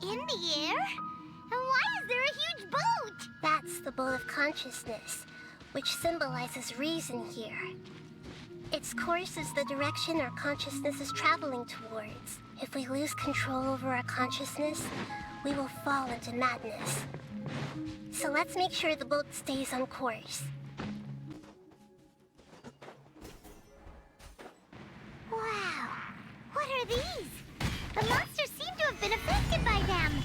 In the air? And why is there a huge boat? That's the boat of consciousness, which symbolizes reason here. Its course is the direction our consciousness is traveling towards. If we lose control over our consciousness, we will fall into madness. So let's make sure the boat stays on course. Wow! What are these? The monsters seem to have been affected by them.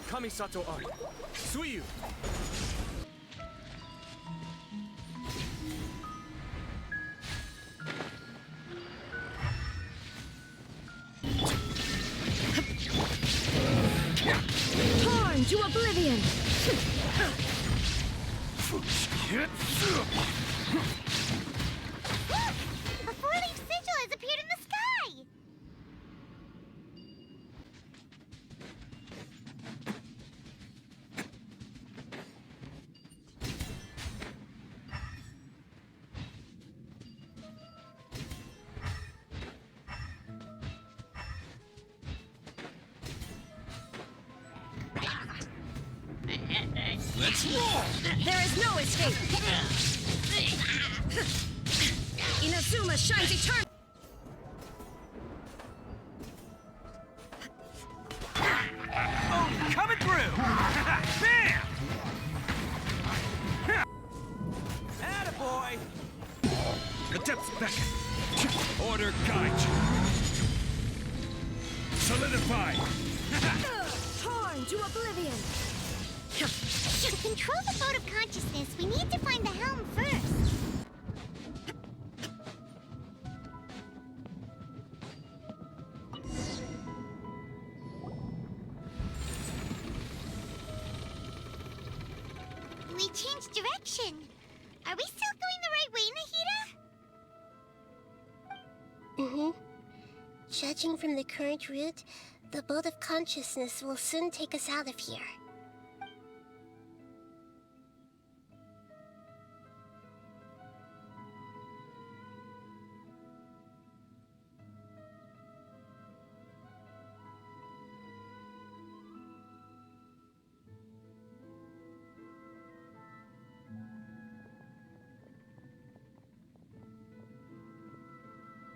Kamisato Ari. Suiyu! Torn to oblivion! Look! A four-leaf sigil has appeared in the sky! Let's roll! There is no escape! Inazuma shines eternal! Oh, coming through! Bam! Attaboy! Adepts beckon. Order guide you. Solidify! Torn to oblivion! To control the boat of consciousness, we need to find the helm first. We changed direction. Are we still going the right way, Nahida? Judging from the current route, the boat of consciousness will soon take us out of here.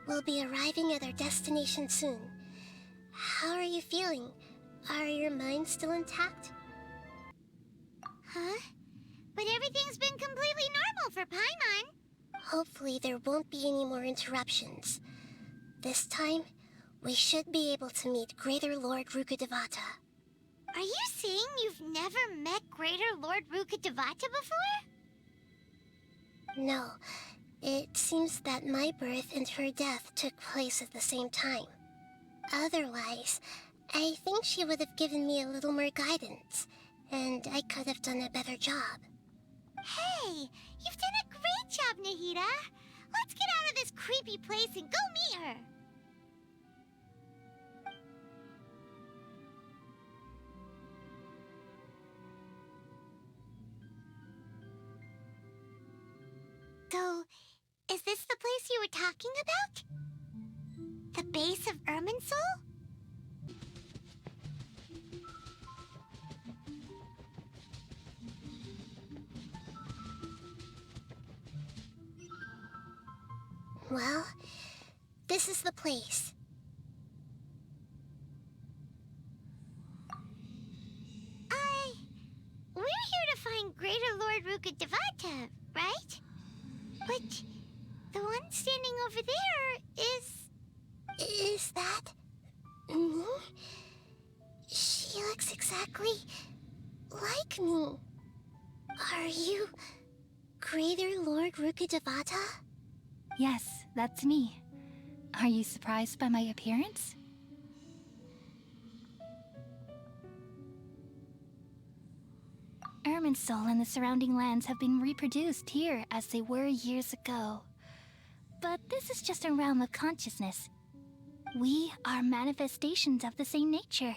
We'll be arriving at our destination soon. How are you feeling? Are your minds still intact? Huh? But everything's been completely normal for Paimon. Hopefully there won't be any more interruptions. This time, we should be able to meet Greater Lord Rukkhadevata. Are you saying you've never met Greater Lord Rukkhadevata before? No, it seems that my birth and her death took place at the same time. Otherwise, I think she would have given me a little more guidance, and I could have done a better job. Hey, you've done a great job, Nahida. Let's get out of this creepy place and go meet her. So, is this the place you were talking about? The base of Irminsul? Well, this is the place. We're here to find Greater Lord Rukkhadevata, right? But the one standing over there is... Is that... me? She looks exactly like me. Are you Greater Lord Rukkhadevata? Yes, that's me. Are you surprised by my appearance? Irminsul and the surrounding lands have been reproduced here as they were years ago. But this is just a realm of consciousness. We are manifestations of the same nature.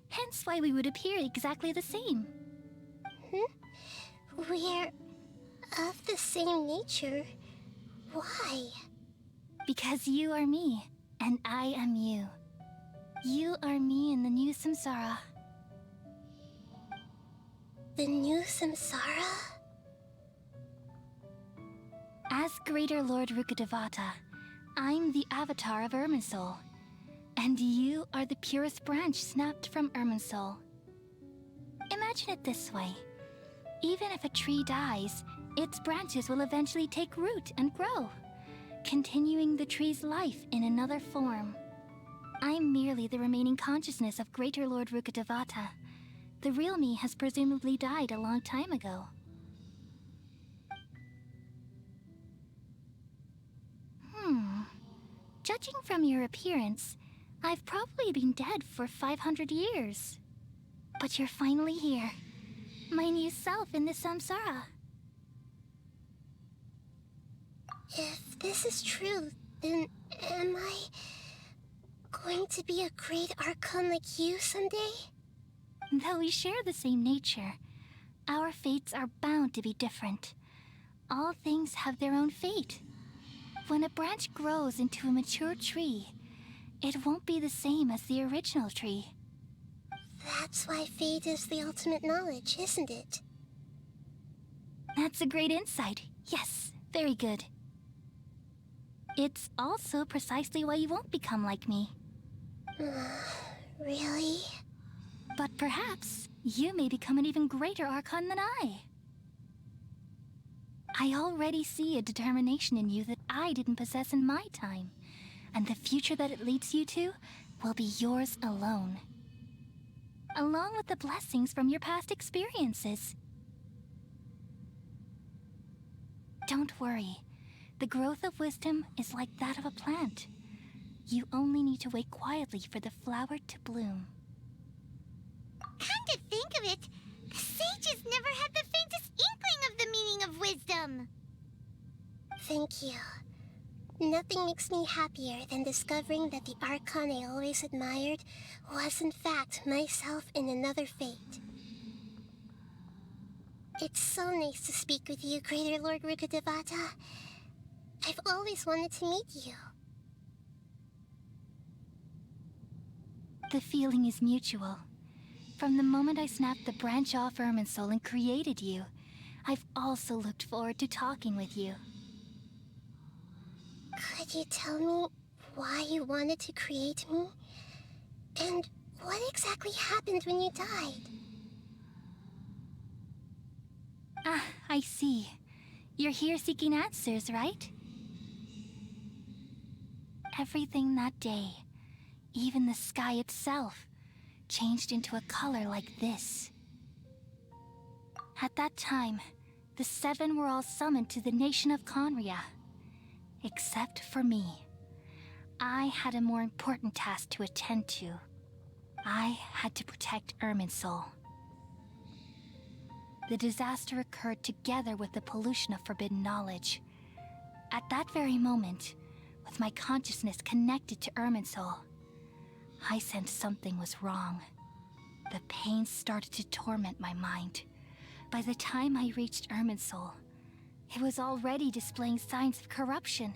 Hence why we would appear exactly the same. We're of the same nature. Why? Because you are me, And I am you. You are me in the new samsara. The new samsara? As Greater Lord Rukkhadevata, I'm the avatar of Irminsul. And you are the purest branch snapped from Irminsul. Imagine it this way. Even if a tree dies, its branches will eventually take root and grow, continuing the tree's life in another form. I'm merely the remaining consciousness of Greater Lord Rukkhadevata. The real me has presumably died a long time ago. Judging from your appearance, I've probably been dead for 500 years. But you're finally here. My new self in the samsara. If this is true, then am I going to be a great Archon like you someday? Though we share the same nature, our fates are bound to be different. All things have their own fate. When a branch grows into a mature tree, it won't be the same as the original tree. That's why fate is the ultimate knowledge, isn't it? That's a great insight. Yes, very good. It's also precisely why you won't become like me. Really? But perhaps you may become an even greater Archon than I. I already see a determination in you that I didn't possess in my time, and the future that it leads you to will be yours alone. Along with the blessings from your past experiences. Don't worry. The growth of wisdom is like that of a plant. You only need to wait quietly for the flower to bloom. Come to think of it, the sages never had the faintest inkling of the meaning of wisdom. Thank you. Nothing makes me happier than discovering that the Archon I always admired was in fact myself in another fate. It's so nice to speak with you, Greater Lord Rukkhadevata. I've always wanted to meet you. The feeling is mutual. From the moment I snapped the branch off Irminsul and created you, I've also looked forward to talking with you. Could you tell me why you wanted to create me? And what exactly happened when you died? Ah, I see. You're here seeking answers, right? Everything that day, even the sky itself, changed into a color like this. At that time, the seven were all summoned to the nation of Conria. Except for me. I had a more important task to attend to. I had to protect Irminsul. The disaster occurred together with the pollution of forbidden knowledge. At that very moment, with my consciousness connected to Irminsul, I sensed something was wrong. The pain started to torment my mind. By the time I reached Irminsul, it was already displaying signs of corruption.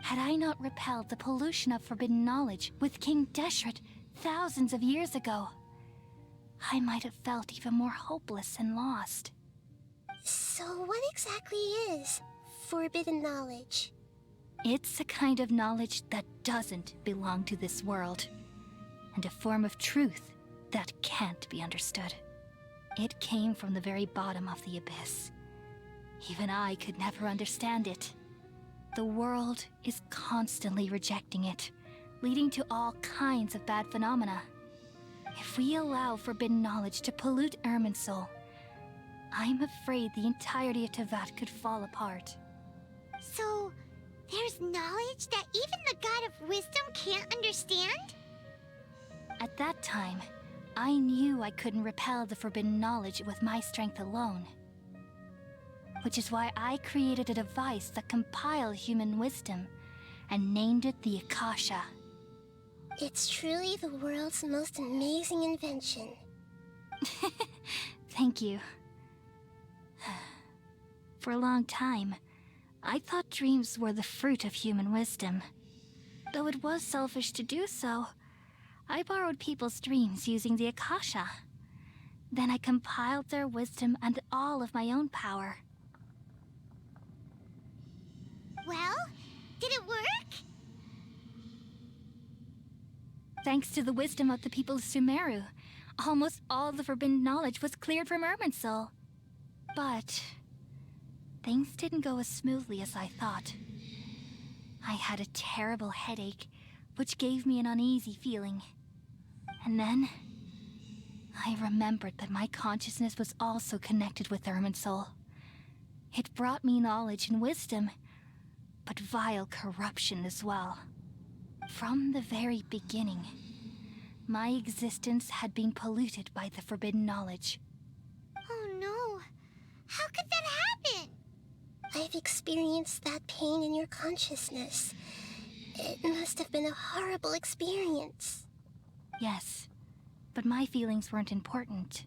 Had I not repelled the pollution of forbidden knowledge with King Deshret thousands of years ago, I might have felt even more hopeless and lost. So what exactly is forbidden knowledge? It's a kind of knowledge that doesn't belong to this world, and a form of truth that can't be understood. It came from the very bottom of the abyss. Even I could never understand it. The world is constantly rejecting it, leading to all kinds of bad phenomena. If we allow forbidden knowledge to pollute Irminsul, I'm afraid the entirety of Tevat could fall apart. So, there's knowledge that even the God of wisdom can't understand? At that time, I knew I couldn't repel the forbidden knowledge with my strength alone. Which is why I created a device that compiled human wisdom and named it the Akasha. It's truly the world's most amazing invention. Thank you. For a long time, I thought dreams were the fruit of human wisdom. Though it was selfish to do so, I borrowed people's dreams using the Akasha. Then I compiled their wisdom and all of my own power. Well, did it work? Thanks to the wisdom of the people of Sumeru, almost all the forbidden knowledge was cleared from Irminsul. But things didn't go as smoothly as I thought. I had a terrible headache, which gave me an uneasy feeling. And then I remembered that my consciousness was also connected with Irminsul. It brought me knowledge and wisdom, but vile corruption as well. From the very beginning, my existence had been polluted by the forbidden knowledge. Oh no. How could that happen? I've experienced that pain in your consciousness. It must have been a horrible experience. Yes, but my feelings weren't important.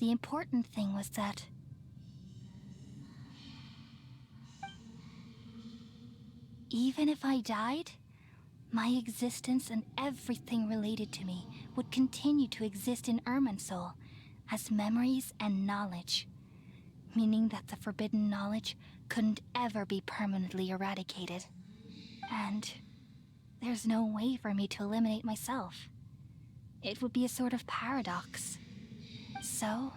The important thing was that even if I died, my existence and everything related to me would continue to exist in Irminsul as memories and knowledge, meaning that the forbidden knowledge couldn't ever be permanently eradicated. And there's no way for me to eliminate myself. It would be a sort of paradox. So,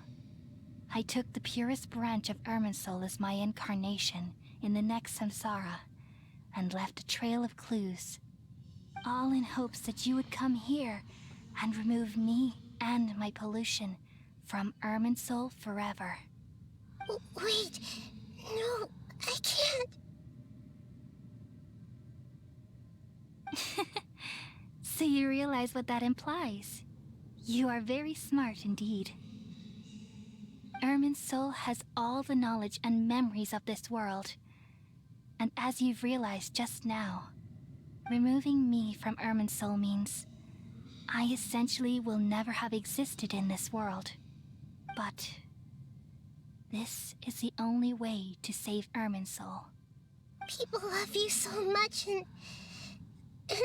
I took the purest branch of Irminsul as my incarnation in the next samsara, and left a trail of clues, all in hopes that you would come here and remove me and my pollution from Irminsul forever. Wait, no, I can't. So you realize what that implies. You are very smart indeed. Irminsul has all the knowledge and memories of this world. And as you've realized just now, removing me from Irminsul means I essentially will never have existed in this world. But this is the only way to save Irminsul. People love you so much, and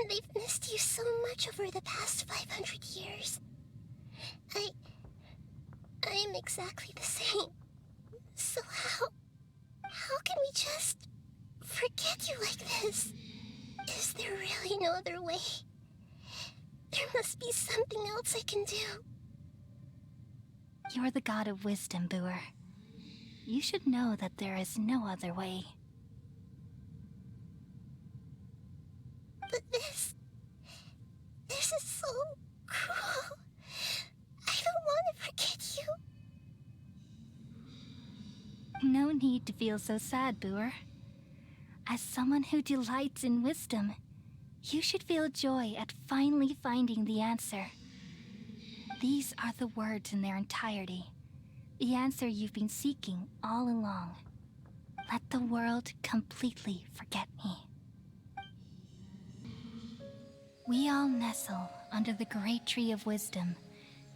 they've missed you so much over the past 500 years. I am exactly the same. So how can we just forget you like this? Is there really no other way? There must be something else I can do. You're the god of wisdom, Booer. You should know that there is no other way. But this is so cruel. I don't want to forget you. No need to feel so sad, Booer. As someone who delights in wisdom, you should feel joy at finally finding the answer. These are the words in their entirety. The answer you've been seeking all along. Let the world completely forget me. We all nestle under the great tree of wisdom,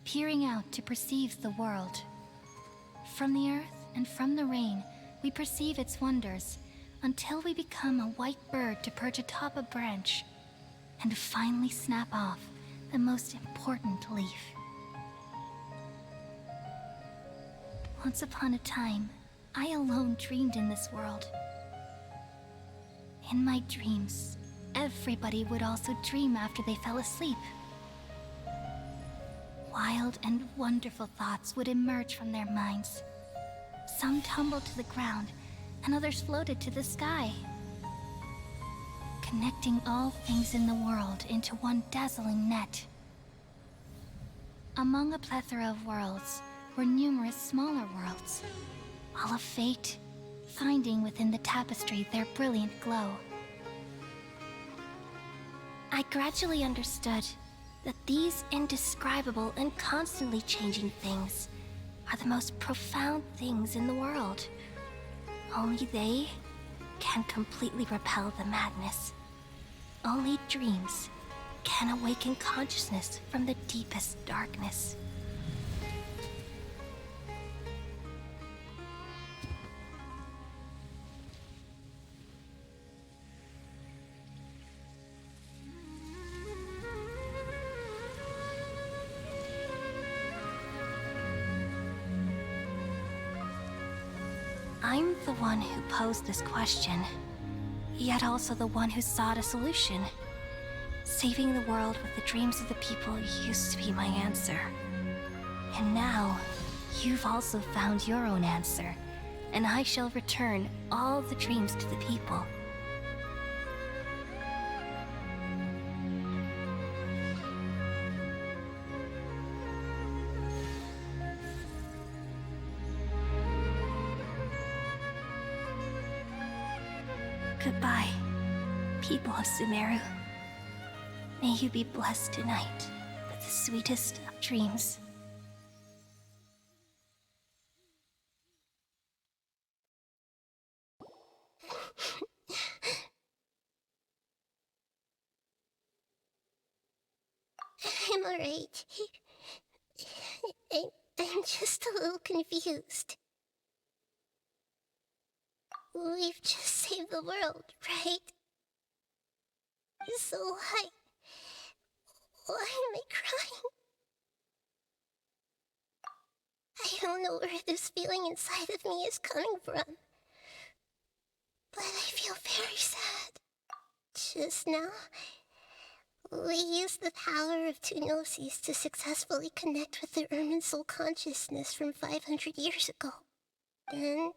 peering out to perceive the world. From the earth and from the rain, we perceive its wonders, until we become a white bird to perch atop a branch, and finally snap off the most important leaf. Once upon a time, I alone dreamed in this world. In my dreams, everybody would also dream after they fell asleep. Wild and wonderful thoughts would emerge from their minds. Some tumbled to the ground, and others floated to the sky, connecting all things in the world into one dazzling net. Among a plethora of worlds were numerous smaller worlds, all of fate, finding within the tapestry their brilliant glow. I gradually understood that these indescribable and constantly changing things are the most profound things in the world. Only they can completely repel the madness. Only dreams can awaken consciousness from the deepest darkness. I'm the one who posed this question, yet also the one who sought a solution. Saving the world with the dreams of the people used to be my answer. And now, you've also found your own answer, and I shall return all the dreams to the people. Goodbye, people of Sumeru. May you be blessed tonight with the sweetest of dreams. I'm alright. I'm just a little confused. We've just saved the world, right? So why am I crying? I don't know where this feeling inside of me is coming from, but I feel very sad. Just now, we used the power of two gnosis to successfully connect with the Ermin Soul consciousness from 500 years ago. Then,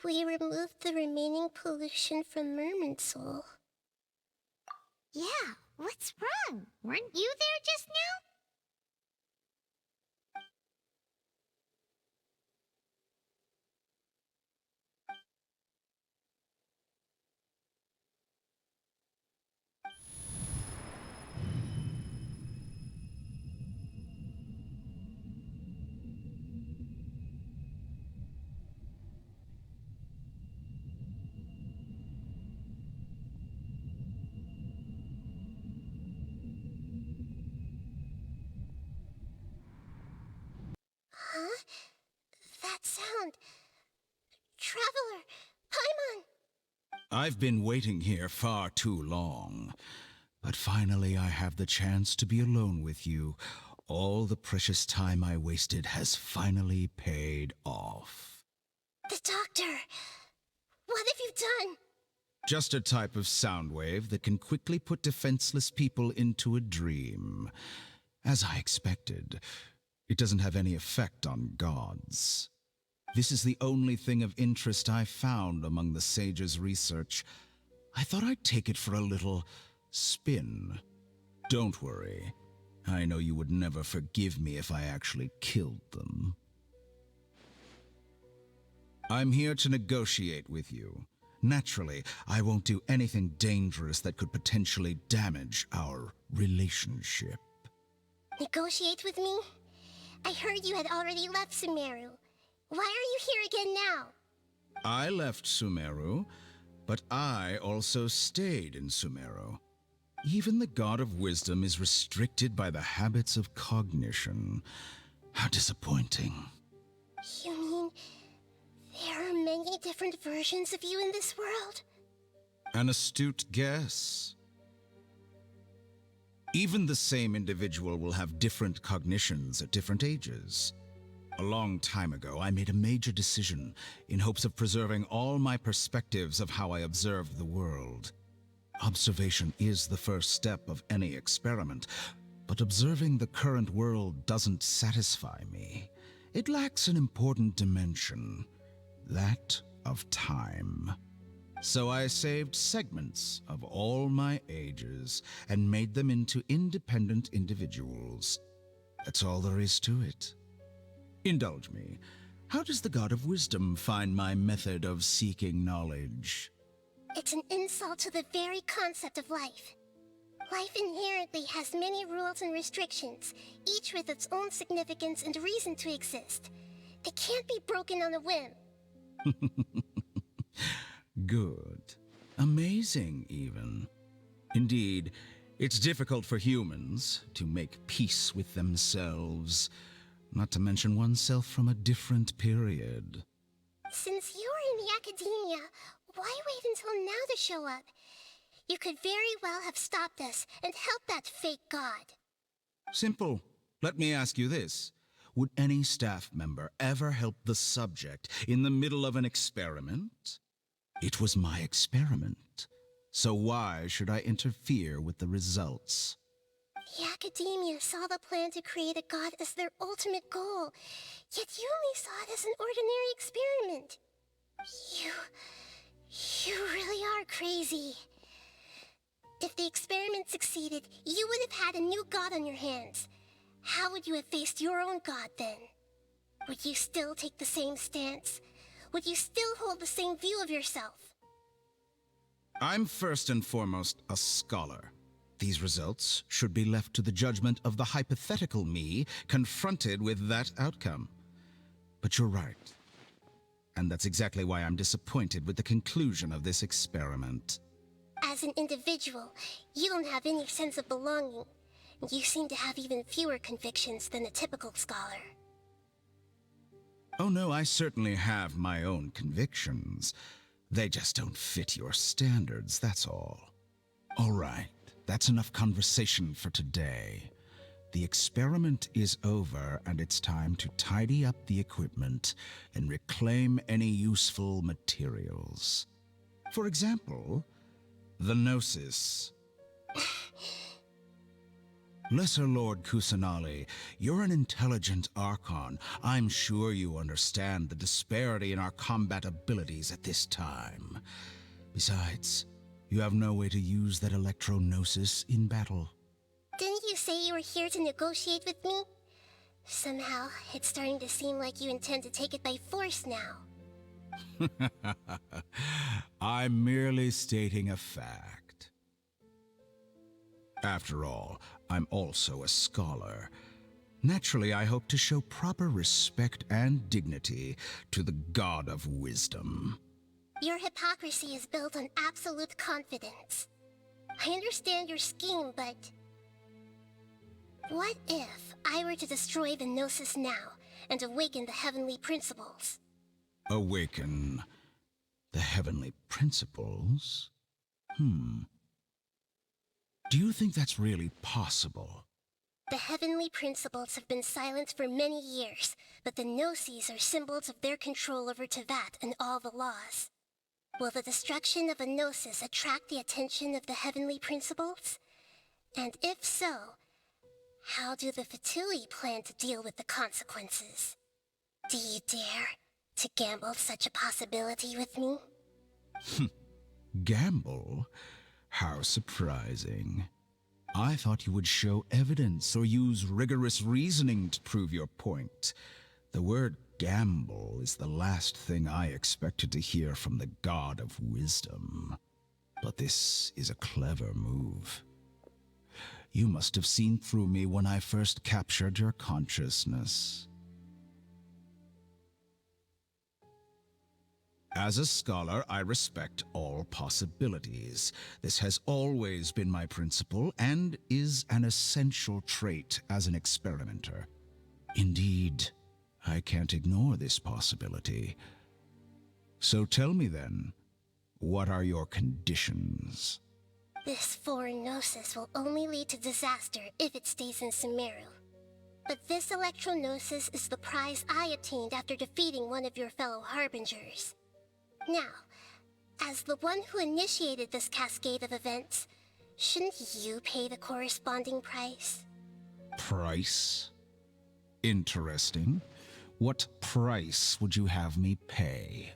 we removed the remaining pollution from Merman Soul. Yeah, what's wrong? Weren't you there just now? Huh? That sound. Traveler! Paimon! I've been waiting here far too long. But finally I have the chance to be alone with you. All the precious time I wasted has finally paid off. The doctor! What have you done? Just a type of sound wave that can quickly put defenseless people into a dream. As I expected, it doesn't have any effect on gods. This is the only thing of interest I found among the sage's research. I thought I'd take it for a little spin. Don't worry. I know you would never forgive me if I actually killed them. I'm here to negotiate with you. Naturally, I won't do anything dangerous that could potentially damage our relationship. Negotiate with me? I heard you had already left Sumeru. Why are you here again now? I left Sumeru, but I also stayed in Sumeru. Even the God of Wisdom is restricted by the habits of cognition. How disappointing. You mean there are many different versions of you in this world? An astute guess. Even the same individual will have different cognitions at different ages. A long time ago, I made a major decision in hopes of preserving all my perspectives of how I observed the world. Observation is the first step of any experiment, but observing the current world doesn't satisfy me. It lacks an important dimension, that of time. So I saved segments of all my ages and made them into independent individuals. That's all there is to it. Indulge me. How does the God of Wisdom find my method of seeking knowledge? It's an insult to the very concept of life. Life inherently has many rules and restrictions, each with its own significance and reason to exist. They can't be broken on a whim. Good. Amazing, even. Indeed, it's difficult for humans to make peace with themselves, not to mention oneself from a different period. Since you were in the academia, why wait until now to show up? You could very well have stopped us and helped that fake god. Simple. Let me ask you this. Would any staff member ever help the subject in the middle of an experiment? It was my experiment, so why should I interfere with the results? The Academia saw the plan to create a god as their ultimate goal, yet you only saw it as an ordinary experiment. You really are crazy. If the experiment succeeded, you would have had a new god on your hands. How would you have faced your own god then? Would you still take the same stance? Would you still hold the same view of yourself? I'm first and foremost a scholar. These results should be left to the judgment of the hypothetical me confronted with that outcome. But you're right. And that's exactly why I'm disappointed with the conclusion of this experiment. As an individual, you don't have any sense of belonging. You seem to have even fewer convictions than a typical scholar. Oh no, I certainly have my own convictions. They just don't fit your standards, that's all. All right, that's enough conversation for today. The experiment is over, and it's time to tidy up the equipment and reclaim any useful materials. For example, the Gnosis. Lesser Lord Kusanali, you're an intelligent Archon. I'm sure you understand the disparity in our combat abilities at this time. Besides, you have no way to use that electro-gnosis in battle. Didn't you say you were here to negotiate with me? Somehow, it's starting to seem like you intend to take it by force now. I'm merely stating a fact. After all, I'm also a scholar. Naturally, I hope to show proper respect and dignity to the God of Wisdom. Your hypocrisy is built on absolute confidence. I understand your scheme, but... what if I were to destroy the Gnosis now and awaken the heavenly principles? Awaken the heavenly principles? Do you think that's really possible? The heavenly principles have been silent for many years, but the Gnosis are symbols of their control over Teyvat and all the laws. Will the destruction of a Gnosis attract the attention of the heavenly principles? And if so, how do the Fatui plan to deal with the consequences? Do you dare to gamble such a possibility with me? Gamble? How surprising. I thought you would show evidence or use rigorous reasoning to prove your point. The word gamble is the last thing I expected to hear from the God of Wisdom. But this is a clever move. You must have seen through me when I first captured your consciousness. As a scholar, I respect all possibilities. This has always been my principle and is an essential trait as an experimenter. Indeed, I can't ignore this possibility. So tell me then, what are your conditions? This foreign Gnosis will only lead to disaster if it stays in Sumeru. But this Electro-Gnosis is the prize I obtained after defeating one of your fellow Harbingers. Now, as the one who initiated this cascade of events, shouldn't you pay the corresponding price? Price? Interesting. What price would you have me pay?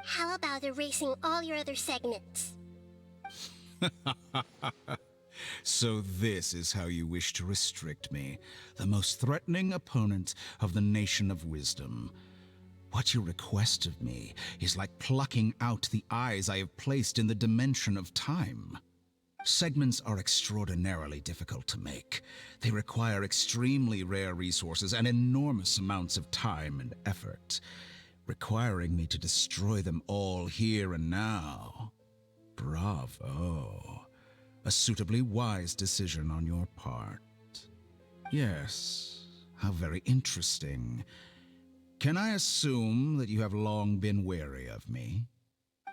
How about erasing all your other segments? So this is how you wish to restrict me, the most threatening opponent of the Nation of Wisdom. What you request of me is like plucking out the eyes I have placed in the dimension of time. Segments are extraordinarily difficult to make. They require extremely rare resources and enormous amounts of time and effort, requiring me to destroy them all here and now. Bravo. A suitably wise decision on your part. Yes, how very interesting. Can I assume that you have long been wary of me?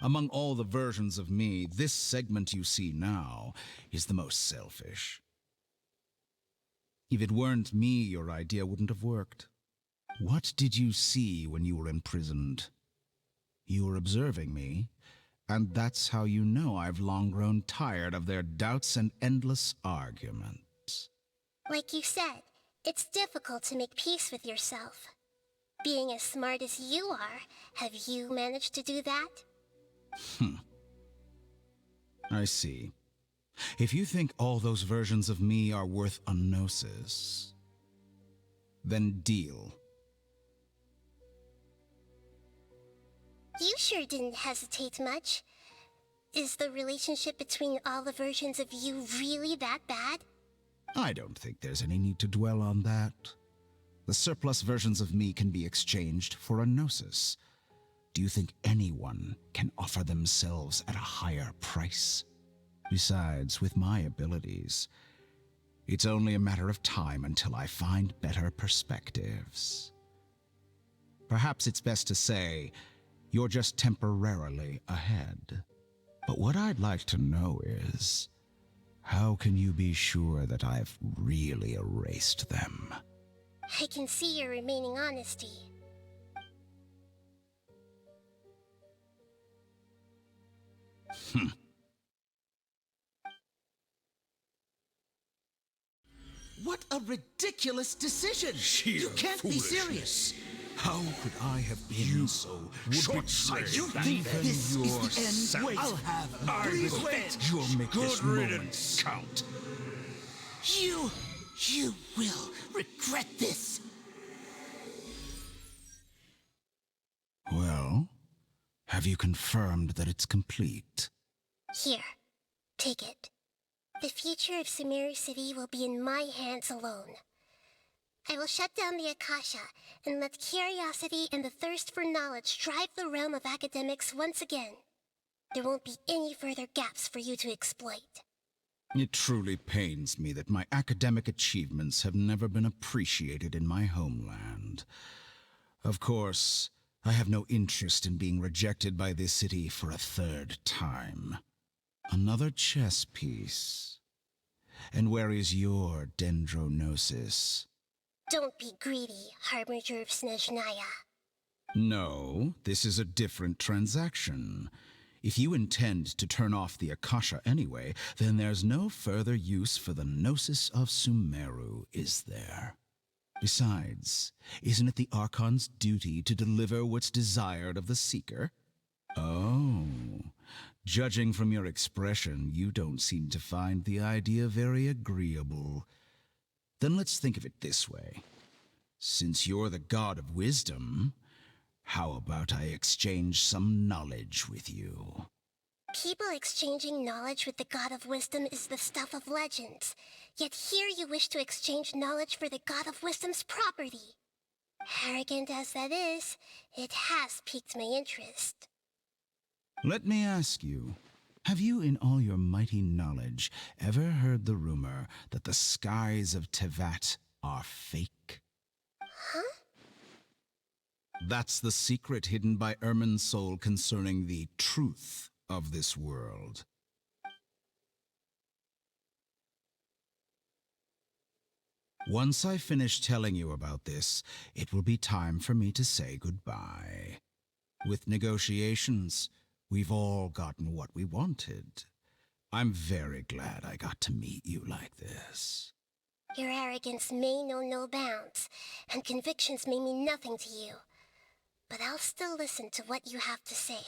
Among all the versions of me, this segment you see now is the most selfish. If it weren't me, your idea wouldn't have worked. What did you see when you were imprisoned? You were observing me, and that's how you know I've long grown tired of their doubts and endless arguments. Like you said, it's difficult to make peace with yourself. Being as smart as you are, have you managed to do that? I see. If you think all those versions of me are worth a gnosis, then deal. You sure didn't hesitate much. Is the relationship between all the versions of you really that bad? I don't think there's any need to dwell on that. The surplus versions of me can be exchanged for a gnosis. Do you think anyone can offer themselves at a higher price? Besides, with my abilities, it's only a matter of time until I find better perspectives. Perhaps it's best to say, you're just temporarily ahead. But what I'd like to know is, how can you be sure that I've really erased them? I can see your remaining honesty. What a ridiculous decision! Sheer You can't be serious! How could I have been so short-sighted? You think this is the end? Wait, I'll have it. Please wait! You'll make this moment count. You will regret this! Well, have you confirmed that it's complete? Here, take it. The future of Sumeru City will be in my hands alone. I will shut down the Akasha and let curiosity and the thirst for knowledge drive the realm of academics once again. There won't be any further gaps for you to exploit. It truly pains me that my academic achievements have never been appreciated in my homeland. Of course, I have no interest in being rejected by this city for a third time. Another chess piece. And where is your dendronosis? Don't be greedy, Harbinger of Snezhnaya. No, this is a different transaction. If you intend to turn off the Akasha anyway, then there's no further use for the Gnosis of Sumeru, is there? Besides, isn't it the Archon's duty to deliver what's desired of the Seeker? Oh, judging from your expression, you don't seem to find the idea very agreeable. Then let's think of it this way. Since you're the god of wisdom, how about I exchange some knowledge with you? People exchanging knowledge with the God of Wisdom is the stuff of legends. Yet here you wish to exchange knowledge for the God of Wisdom's property. Arrogant as that is, it has piqued my interest. Let me ask you, have you in all your mighty knowledge ever heard the rumor that the skies of Tevat are fake? Huh? That's the secret hidden by Ermin's soul concerning the truth of this world. Once I finish telling you about this, it will be time for me to say goodbye. With negotiations, we've all gotten what we wanted. I'm very glad I got to meet you like this. Your arrogance may know no bounds, and convictions may mean nothing to you. But I'll still listen to what you have to say.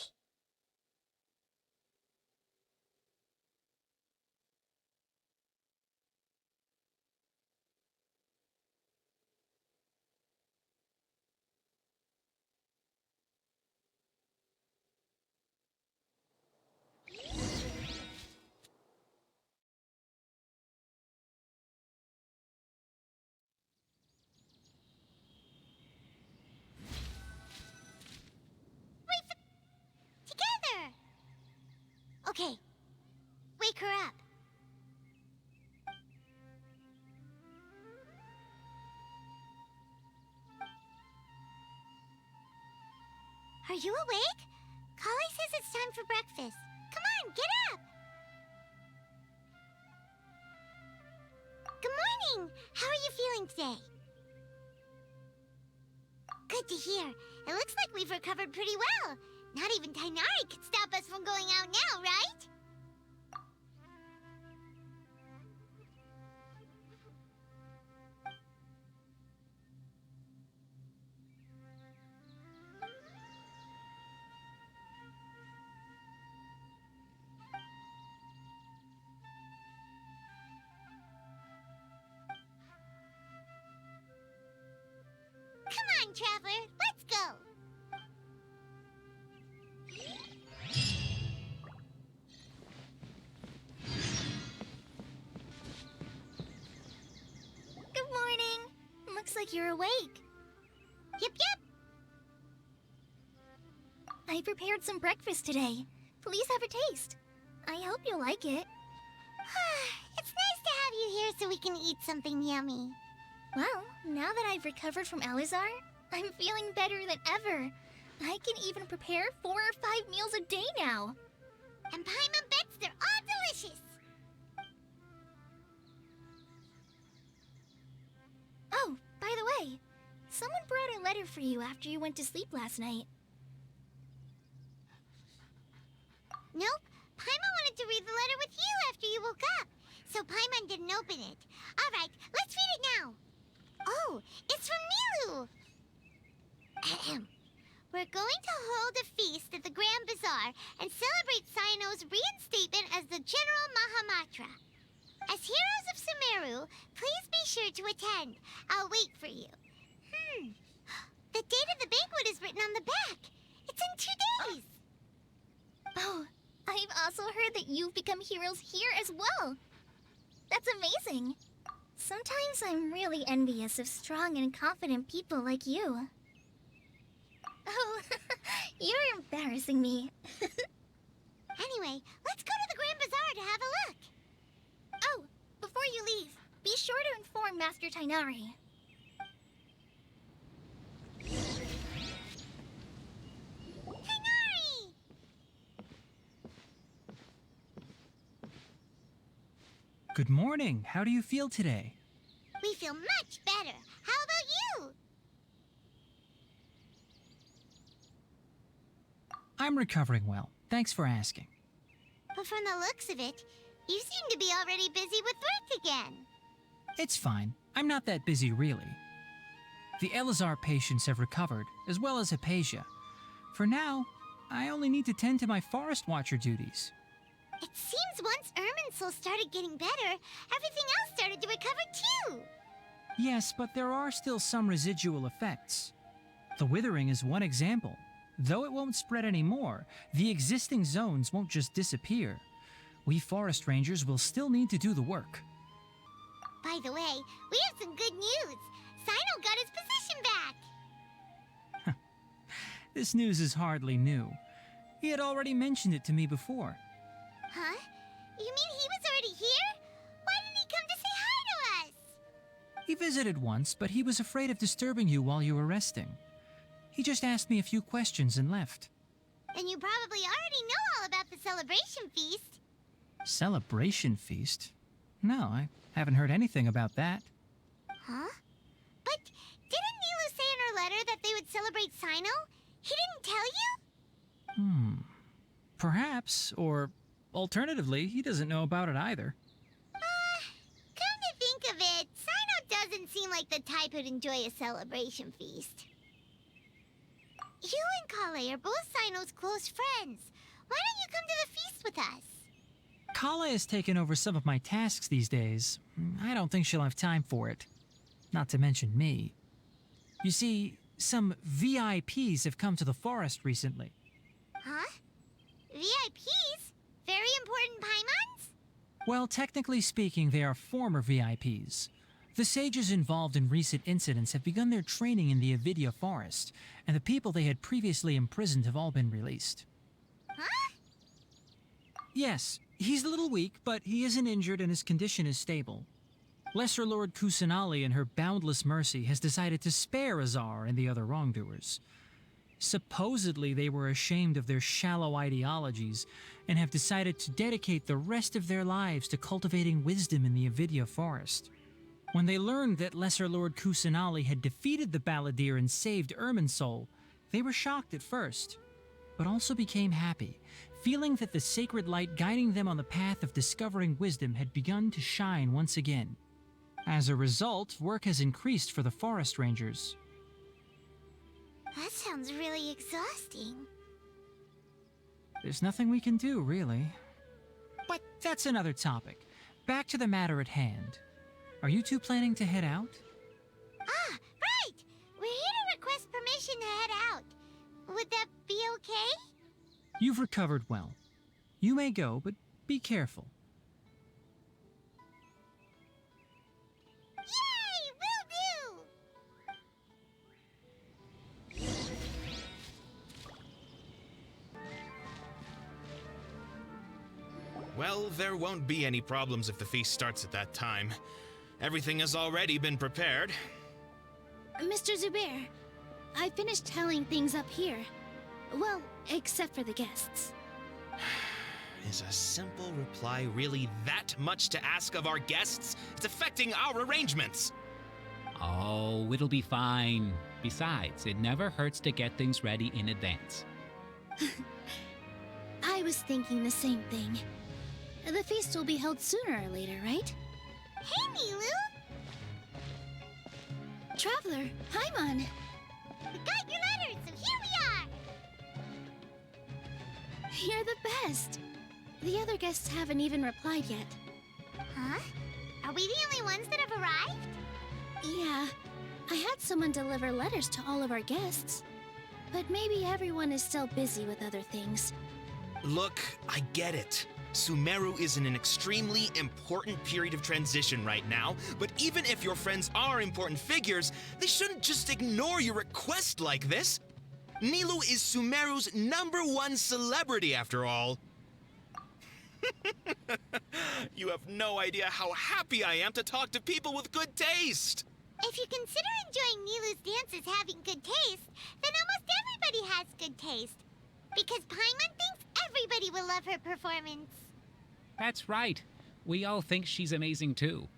Together! Okay, wake her up. Are you awake? Kali says it's time for breakfast. Come on, get up! Good morning! How are you feeling today? Good to hear. It looks like we've recovered pretty well. Not even Tainari could stop us from going out now, right? Come on, Traveler, let's go! Good morning. Looks like you're awake. Yep. I prepared some breakfast today. Please have a taste. I hope you'll like it. It's nice to have you here so we can eat something yummy. Well, now that I've recovered from Alizar, I'm feeling better than ever. I can even prepare 4 or 5 meals a day now. And Paimon bets they're all delicious. Oh, by the way, someone brought a letter for you after you went to sleep last night. Nope, Paimon wanted to read the letter with you after you woke up, so Paimon didn't open it. All right, let's read it now. Oh, it's from Nilu. Ahem. We're going to hold a feast at the Grand Bazaar and celebrate Cyano's reinstatement as the General Mahamatra. As heroes of Sumeru, please be sure to attend. I'll wait for you. The date of the banquet is written on the back. It's in 2 days. Oh, I've also heard that you've become heroes here as well. That's amazing. Sometimes I'm really envious of strong and confident people like you. Oh, you're embarrassing me. Anyway, let's go to the Grand Bazaar to have a look. Oh, before you leave, be sure to inform Master Tainari. Tainari! Good morning. How do you feel today? We feel much better. How about you? I'm recovering well. Thanks for asking. But from the looks of it, you seem to be already busy with work again. It's fine. I'm not that busy, really. The Elazar patients have recovered, as well as Hypatia. For now, I only need to tend to my Forest Watcher duties. It seems once Irminsul started getting better, everything else started to recover too. Yes, but there are still some residual effects. The withering is one example. Though it won't spread anymore, the existing zones won't just disappear. We forest rangers will still need to do the work. By the way, we have some good news. Cyno got his position back. This news is hardly new. He had already mentioned it to me before. Huh? You mean he was already here? Why didn't he come to say hi to us? He visited once, but he was afraid of disturbing you while you were resting. He just asked me a few questions and left. And you probably already know all about the celebration feast. Celebration feast? No, I haven't heard anything about that. Huh? But didn't Nilu say in her letter that they would celebrate Cyno? He didn't tell you? Perhaps, or alternatively, he doesn't know about it either. Come to think of it, Cyno doesn't seem like the type who'd enjoy a celebration feast. You and Kale are both Cyno's close friends. Why don't you come to the feast with us? Kala has taken over some of my tasks these days. I don't think she'll have time for it. Not to mention me. You see, some VIPs have come to the forest recently. Huh? VIPs? Very important Paimons? Well, technically speaking, they are former VIPs. The sages involved in recent incidents have begun their training in the Avidya forest, and the people they had previously imprisoned have all been released. Huh? Yes, he's a little weak, but he isn't injured and his condition is stable. Lesser Lord Kusanali, in her boundless mercy, has decided to spare Azar and the other wrongdoers. Supposedly, they were ashamed of their shallow ideologies and have decided to dedicate the rest of their lives to cultivating wisdom in the Avidya forest. When they learned that Lesser Lord Kusanali had defeated the Balladeer and saved Irminsul, they were shocked at first, but also became happy, feeling that the sacred light guiding them on the path of discovering wisdom had begun to shine once again. As a result, work has increased for the Forest Rangers. That sounds really exhausting. There's nothing we can do, really. But that's another topic. Back to the matter at hand. Are you two planning to head out? Ah, right! We're here to request permission to head out. Would that be okay? You've recovered well. You may go, but be careful. Yay! Will do! Well, there won't be any problems if the feast starts at that time. Everything has already been prepared. Mr. Zubair, I finished tallying things up here. Well, except for the guests. Is a simple reply really that much to ask of our guests? It's affecting our arrangements. Oh, it'll be fine. Besides, it never hurts to get things ready in advance. I was thinking the same thing. The feast will be held sooner or later, right? Hey, Nilu! Traveler, Paimon! We got your letters, so here we are! You're the best! The other guests haven't even replied yet. Huh? Are we the only ones that have arrived? Yeah, I had someone deliver letters to all of our guests. But maybe everyone is still busy with other things. Look, I get it. Sumeru is in an extremely important period of transition right now, but even if your friends are important figures, they shouldn't just ignore your request like this. Nilu is Sumeru's #1 celebrity, after all. You have no idea how happy I am to talk to people with good taste. If you consider enjoying Nilu's dances having good taste, then almost everybody has good taste. Because Paimon thinks everybody will love her performance. That's right. We all think she's amazing too.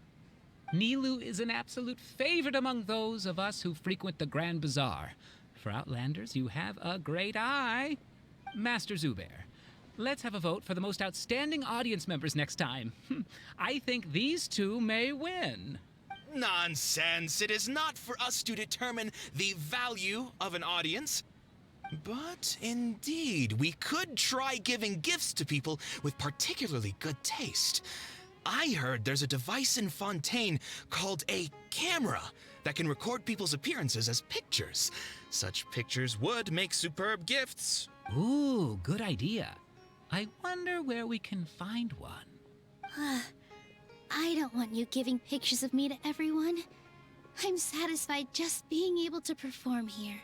Nilu is an absolute favorite among those of us who frequent the Grand Bazaar. For Outlanders, you have a great eye. Master Zubair, let's have a vote for the most outstanding audience members next time. I think these two may win. Nonsense. It is not for us to determine the value of an audience. But indeed, we could try giving gifts to people with particularly good taste. I heard there's a device in Fontaine called a camera that can record people's appearances as pictures. Such pictures would make superb gifts. Ooh, good idea. I wonder where we can find one. I don't want you giving pictures of me to everyone. I'm satisfied just being able to perform here.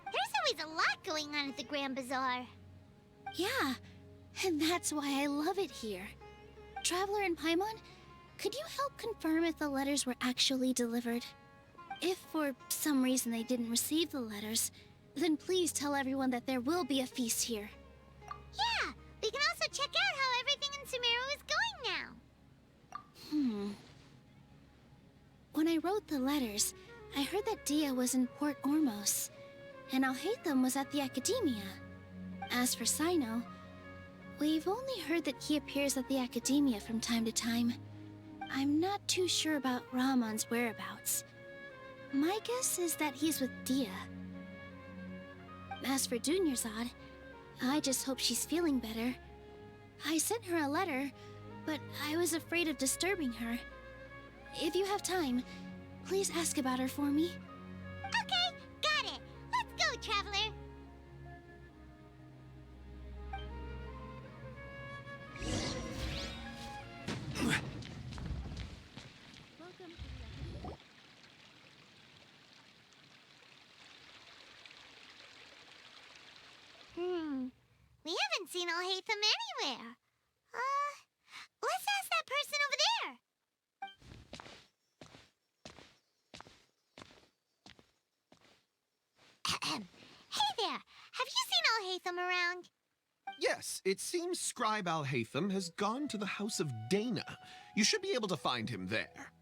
There's always a lot going on at the Grand Bazaar. Yeah, and that's why I love it here. Traveler and Paimon, could you help confirm if the letters were actually delivered? If for some reason they didn't receive the letters, then please tell everyone that there will be a feast here. Yeah, we can also check out how everything in Sumeru is going now. When I wrote the letters, I heard that Dia was in Port Ormos, and Alhaitham was at the Academia. As for Sino, we've only heard that he appears at the Academia from time to time. I'm not too sure about Ramon's whereabouts. My guess is that he's with Dia. As for Dunyarzad, I just hope she's feeling better. I sent her a letter, but I was afraid of disturbing her. If you have time, please ask about her for me. Okay, got it. Let's go, Traveler. We haven't seen Alhaitham anywhere. Let's ask that person over there. Hey there, have you seen Alhaitham around? Yes, it seems Scribe Alhaitham has gone to the House of Dana. You should be able to find him there.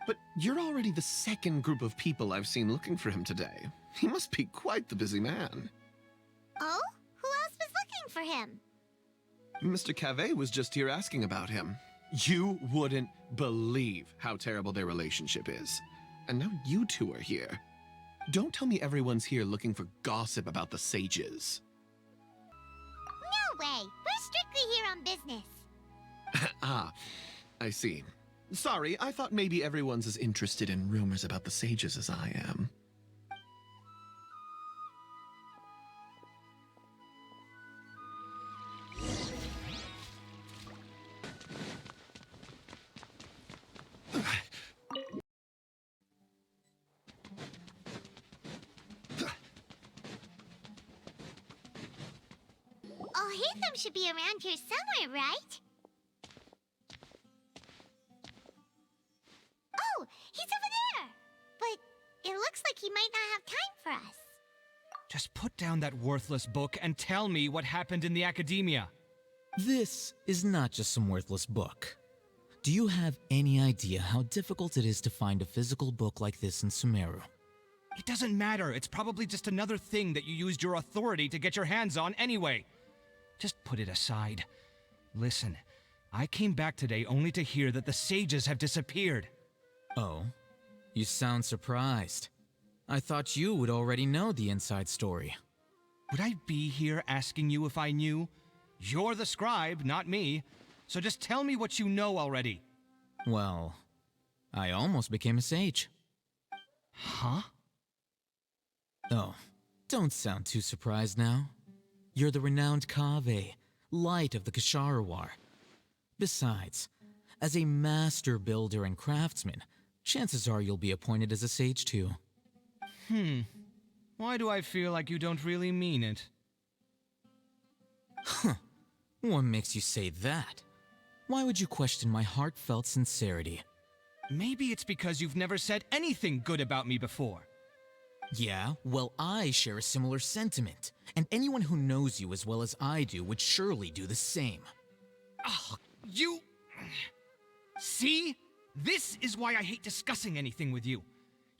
But you're already the second group of people I've seen looking for him today. He must be quite the busy man. Oh? Who else was looking for him? Mr. Cave was just here asking about him. You wouldn't believe how terrible their relationship is. And now you two are here. Don't tell me everyone's here looking for gossip about the sages. No way! We're strictly here on business. Ah, I see. Sorry, I thought maybe everyone's as interested in rumors about the sages as I am. Oh, Hatham should be around here somewhere, right? Oh, he's over there! But it looks like he might not have time for us. Just put down that worthless book and tell me what happened in the academia. This is not just some worthless book. Do you have any idea how difficult it is to find a physical book like this in Sumeru? It doesn't matter. It's probably just another thing that you used your authority to get your hands on anyway. Just put it aside. Listen, I came back today only to hear that the sages have disappeared. Oh, you sound surprised. I thought you would already know the inside story. Would I be here asking you if I knew? You're the scribe, not me. So just tell me what you know already. Well, I almost became a sage. Huh? Oh, don't sound too surprised now. You're the renowned Kaveh, light of the Kasharawar. Besides, as a master builder and craftsman, chances are you'll be appointed as a sage too. Why do I feel like you don't really mean it? Huh. What makes you say that? Why would you question my heartfelt sincerity? Maybe it's because you've never said anything good about me before. Yeah, well, I share a similar sentiment, and anyone who knows you as well as I do would surely do the same. Oh, you... See? This is why I hate discussing anything with you.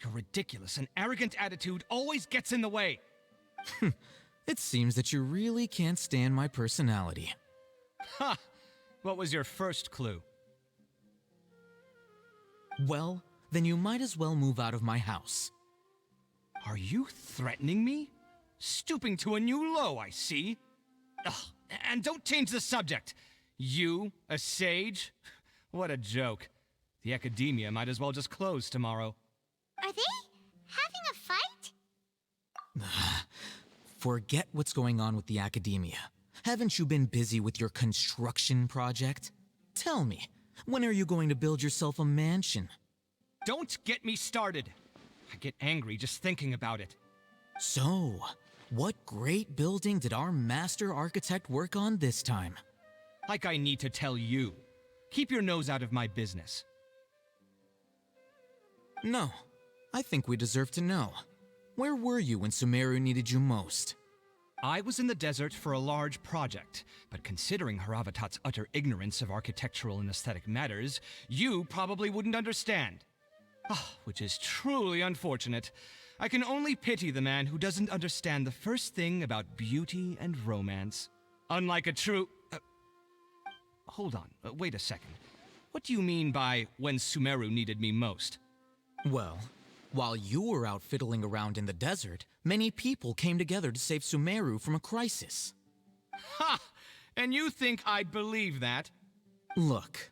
Your ridiculous and arrogant attitude always gets in the way. It seems that you really can't stand my personality. Ha! What was your first clue? Well, then you might as well move out of my house. Are you threatening me? Stooping to a new low, I see. Ugh, and don't change the subject. You, a sage? What a joke. The academia might as well just close tomorrow. Are they having a fight? Forget what's going on with the academia. Haven't you been busy with your construction project? Tell me, when are you going to build yourself a mansion? Don't get me started. I get angry just thinking about it. So, what great building did our master architect work on this time? Like I need to tell you. Keep your nose out of my business. No, I think we deserve to know. Where were you when Sumeru needed you most? I was in the desert for a large project, but considering Haravatat's utter ignorance of architectural and aesthetic matters, you probably wouldn't understand. Which is truly unfortunate. I can only pity the man who doesn't understand the first thing about beauty and romance. Unlike a true... hold on, wait a second. What do you mean by when Sumeru needed me most? Well, while you were out fiddling around in the desert, many people came together to save Sumeru from a crisis. Ha! And you think I'd believe that? Look,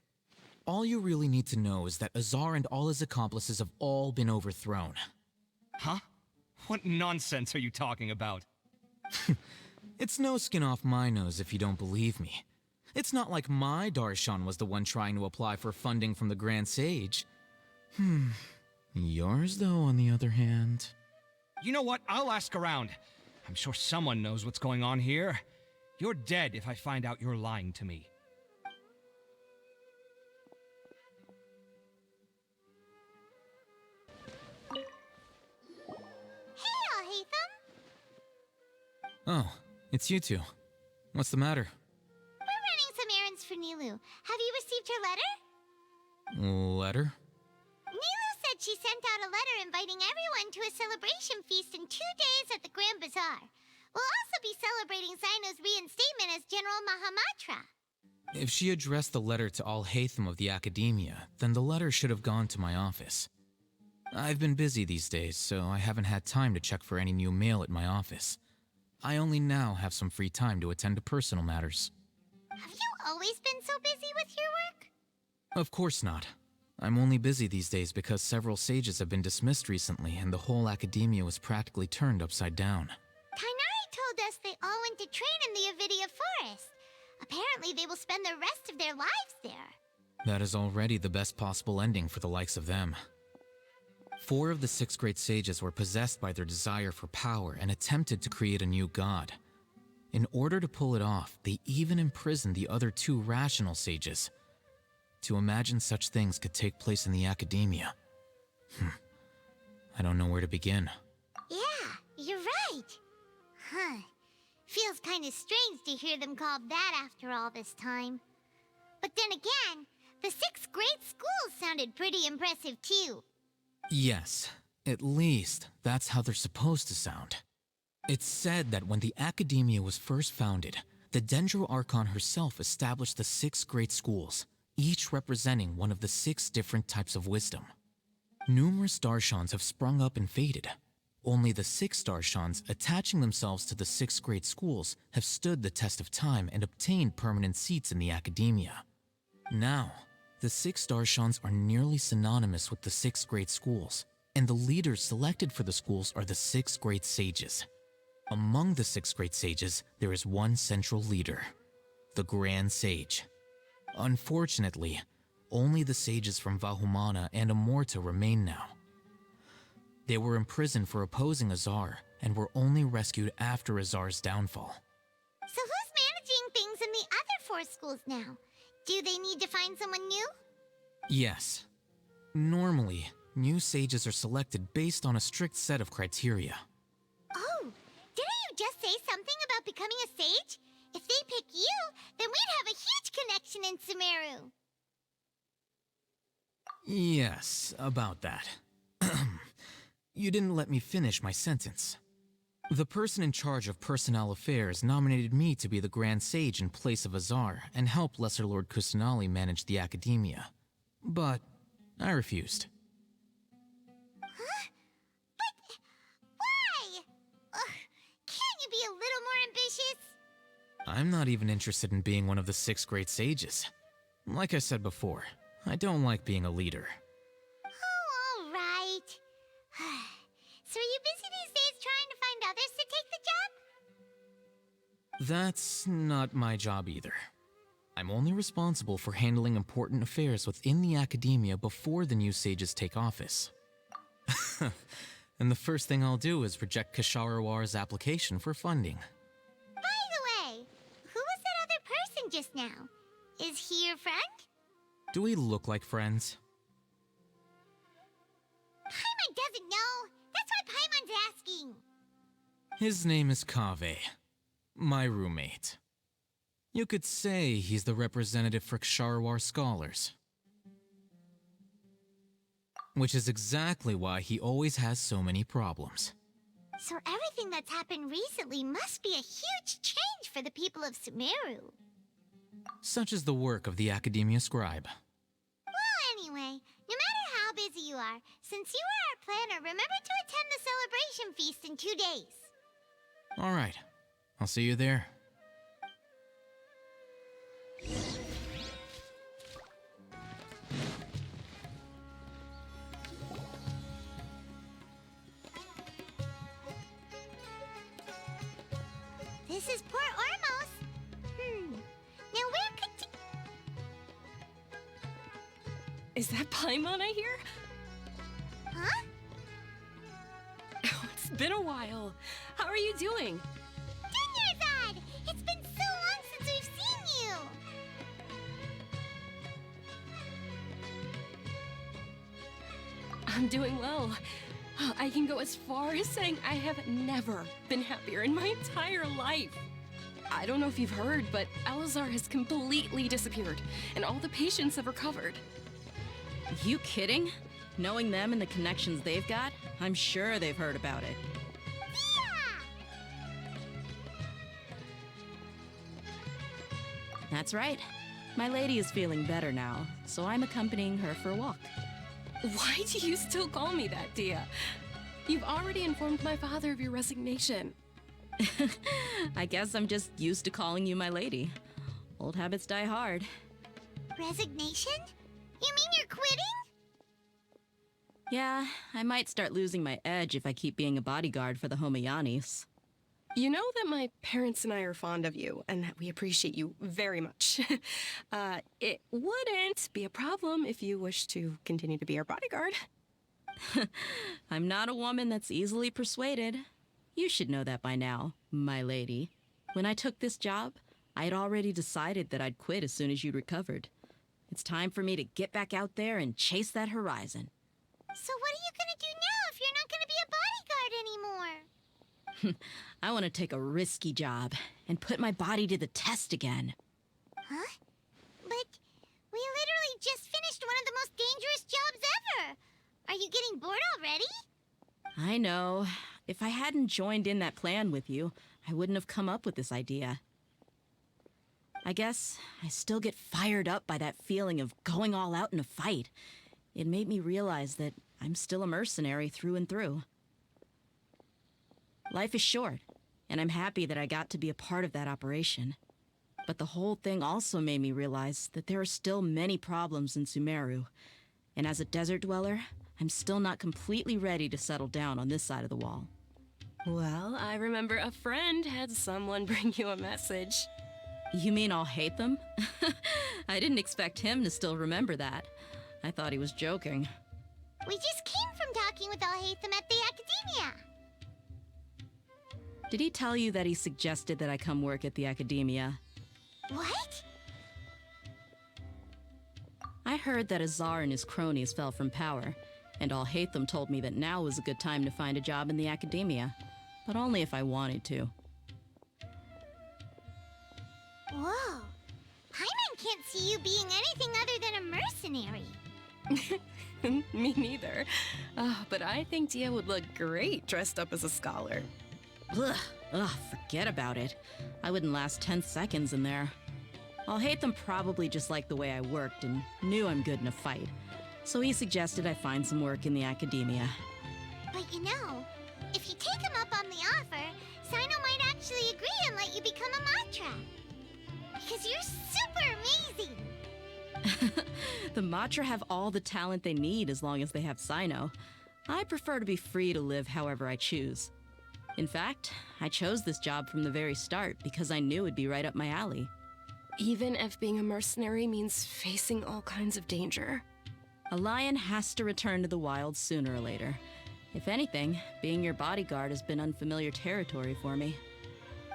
all you really need to know is that Azar and all his accomplices have all been overthrown. Huh? What nonsense are you talking about? It's no skin off my nose if you don't believe me. It's not like my Darshan was the one trying to apply for funding from the Grand Sage. Yours, though, on the other hand... You know what? I'll ask around. I'm sure someone knows what's going on here. You're dead if I find out you're lying to me. Hey, Hatham! Oh, it's you two. What's the matter? We're running some errands for Nilu. Have you received her letter? Letter? Nilu that she sent out a letter inviting everyone to a celebration feast in 2 days at the Grand Bazaar. We'll also be celebrating Zino's reinstatement as General Mahamatra. If she addressed the letter to all Hatham of the Academia, then the letter should have gone to my office. I've been busy these days, so I haven't had time to check for any new mail at my office. I only now have some free time to attend to personal matters. Have you always been so busy with your work? Of course not. I'm only busy these days because several sages have been dismissed recently and the whole Academia was practically turned upside down. Kainari told us they all went to train in the Avidia Forest. Apparently they will spend the rest of their lives there. That is already the best possible ending for the likes of them. 4 of the 6 great sages were possessed by their desire for power and attempted to create a new god. In order to pull it off, they even imprisoned the other 2 rational sages. To imagine such things could take place in the Academia. I don't know where to begin. Yeah, you're right. Huh. Feels kind of strange to hear them called that after all this time. But then again, the 6 great schools sounded pretty impressive too. Yes, at least that's how they're supposed to sound. It's said that when the Academia was first founded, the Dendro Archon herself established the 6 great schools, each representing one of the 6 different types of wisdom. Numerous Darshans have sprung up and faded. Only the 6 Darshans attaching themselves to the 6 great schools have stood the test of time and obtained permanent seats in the Academia. Now, the 6 Darshans are nearly synonymous with the 6 great schools, and the leaders selected for the schools are the 6 great sages. Among the 6 great sages, there is one central leader, the Grand Sage. Unfortunately, only the sages from Vahumana and Amorta remain now. They were imprisoned for opposing Azar and were only rescued after Azar's downfall. So who's managing things in the other 4 schools now? Do they need to find someone new? Yes. Normally, new sages are selected based on a strict set of criteria. Oh, didn't you just say something about becoming a sage? If they pick you, then we'd have a huge connection in Sumeru. Yes, about that. You didn't let me finish my sentence. The person in charge of personnel affairs nominated me to be the Grand Sage in place of Azar and help Lesser Lord Kusanali manage the Academia. But I refused. Huh? But why? Can't you be a little more ambitious? I'm not even interested in being one of the 6 great sages. Like I said before, I don't like being a leader. Oh, all right. So are you busy these days trying to find others to take the job? That's not my job either. I'm only responsible for handling important affairs within the Academia before the new sages take office. And the first thing I'll do is reject Kasharawar's application for funding. By the way, who was that other person just now? Is he your friend? Do we look like friends? Paimon doesn't know. That's why Paimon's asking. His name is Kaveh, my roommate. You could say he's the representative for Ksharawar scholars. Which is exactly why he always has so many problems. So everything that's happened recently must be a huge change for the people of Sumeru. Such is the work of the Academia Scribe. Well, anyway, no matter how busy you are, since you are our planner, remember to attend the celebration feast in 2 days. All right, I'll see you there. This is Port Ormos. Now where could Is that Paimon I hear? Huh? Oh, it's been a while. How are you doing? Dinyarzad! It's been so long since we've seen you! I'm doing well. I can go as far as saying I have never been happier in my entire life. I don't know if you've heard, but Alazar has completely disappeared, and all the patients have recovered. You kidding? Knowing them and the connections they've got, I'm sure they've heard about it. That's right. My lady is feeling better now, so I'm accompanying her for a walk. Why do you still call me that, Dia? You've already informed my father of your resignation. I guess I'm just used to calling you my lady. Old habits die hard. Resignation? You mean you're quitting? Yeah, I might start losing my edge if I keep being a bodyguard for the Homayanis. You know that my parents and I are fond of you, and that we appreciate you very much. It wouldn't be a problem if you wish to continue to be our bodyguard. I'm not a woman that's easily persuaded. You should know that by now, my lady. When I took this job, I had already decided that I'd quit as soon as you'd recovered. It's time for me to get back out there and chase that horizon. So what are you gonna do now if you're not gonna be a bodyguard anymore? I want to take a risky job and put my body to the test again. Huh? But we literally just finished one of the most dangerous jobs ever. Are you getting bored already? I know. If I hadn't joined in that plan with you, I wouldn't have come up with this idea. I guess I still get fired up by that feeling of going all out in a fight. It made me realize that I'm still a mercenary through and through. Life is short, and I'm happy that I got to be a part of that operation. But the whole thing also made me realize that there are still many problems in Sumeru. And as a desert dweller, I'm still not completely ready to settle down on this side of the wall. Well, I remember a friend had someone bring you a message. You mean I'll hate them? I didn't expect him to still remember that. I thought he was joking. We just came from talking with Alhaitham at the Academia. Did he tell you that he suggested that I come work at the Academia? What? I heard that Azar and his cronies fell from power, and Alhaitham told me that now was a good time to find a job in the Academia, but only if I wanted to. Whoa. Paimon can't see you being anything other than a mercenary. Me neither. But I think Dia would look great dressed up as a scholar. Ugh, forget about it. I wouldn't last 10 seconds in there. Alhaitham probably just liked the way I worked and knew I'm good in a fight, so he suggested I find some work in the Academia. But you know, if you take him up on the offer, Sino might actually agree and let you become a Matra. Because you're super amazing! The Matra have all the talent they need as long as they have Sino. I prefer to be free to live however I choose. In fact, I chose this job from the very start because I knew it'd be right up my alley. Even if being a mercenary means facing all kinds of danger. A lion has to return to the wild sooner or later. If anything, being your bodyguard has been unfamiliar territory for me.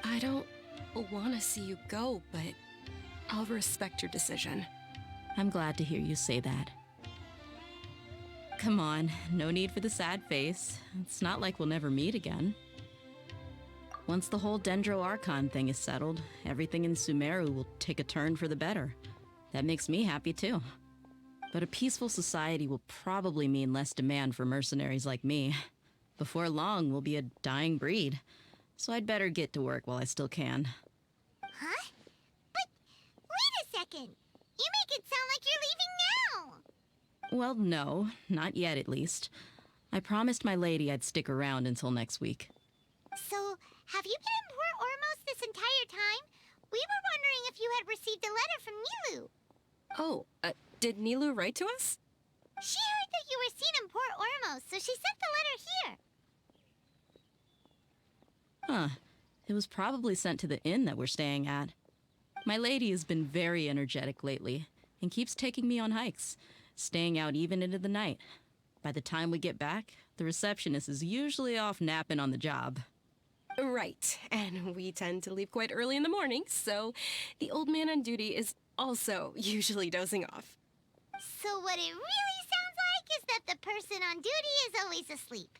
I don't want to see you go, but I'll respect your decision. I'm glad to hear you say that. Come on, no need for the sad face. It's not like we'll never meet again. Once the whole Dendro Archon thing is settled, everything in Sumeru will take a turn for the better. That makes me happy too. But a peaceful society will probably mean less demand for mercenaries like me. Before long, we'll be a dying breed. So I'd better get to work while I still can. Huh? But wait a second. You make it sound like you're leaving now. Well, no, not yet at least. I promised my lady I'd stick around until next week. So, have you been in Port Ormos this entire time? We were wondering if you had received a letter from Nilu. Oh, did Nilu write to us? She heard that you were seen in Port Ormos, so she sent the letter here. Huh. It was probably sent to the inn that we're staying at. My lady has been very energetic lately and keeps taking me on hikes, staying out even into the night. By the time we get back, the receptionist is usually off napping on the job. Right, and we tend to leave quite early in the morning, so the old man on duty is also usually dozing off. So what it really sounds like is that the person on duty is always asleep.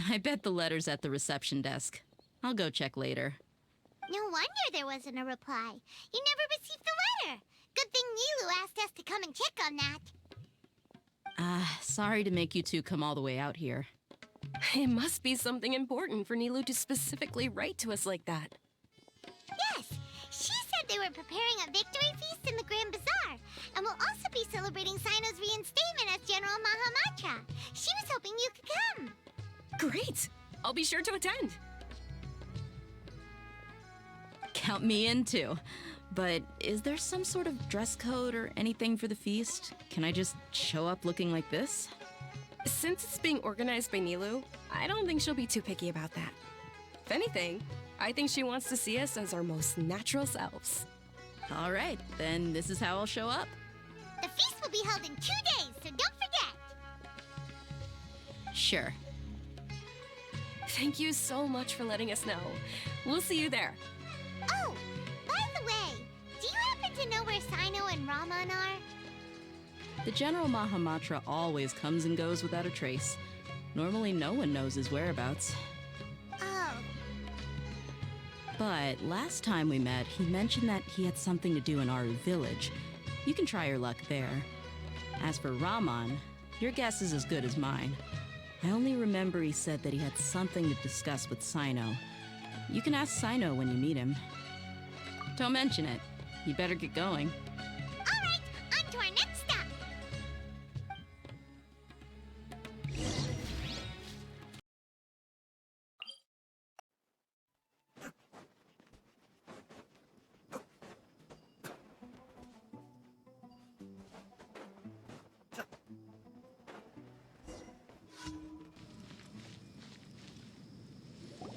I bet the letter's at the reception desk. I'll go check later. No wonder there wasn't a reply. You never received the letter. Good thing Nilu asked us to come and check on that. Sorry to make you two come all the way out here. It must be something important for Nilou to specifically write to us like that. Yes, she said they were preparing a victory feast in the Grand Bazaar, and will also be celebrating Sino's reinstatement as General Mahamatra. She was hoping you could come. Great! I'll be sure to attend. Count me in too. But is there some sort of dress code or anything for the feast? Can I just show up looking like this? Since it's being organized by Nilou, I don't think she'll be too picky about that. If anything, I think she wants to see us as our most natural selves. All right, then this is how I'll show up. The feast will be held in 2 days, so don't forget. Sure. Thank you so much for letting us know. We'll see you there. Oh, by the way, do you happen to know where Sino and Raman are? The General Mahamatra always comes and goes without a trace. Normally no one knows his whereabouts. Oh. But last time we met, he mentioned that he had something to do in Aru village. You can try your luck there. As for Raman, your guess is as good as mine. I only remember he said that he had something to discuss with Sino. You can ask Sino when you meet him. Don't mention it. You better get going. All right, on to our next stop.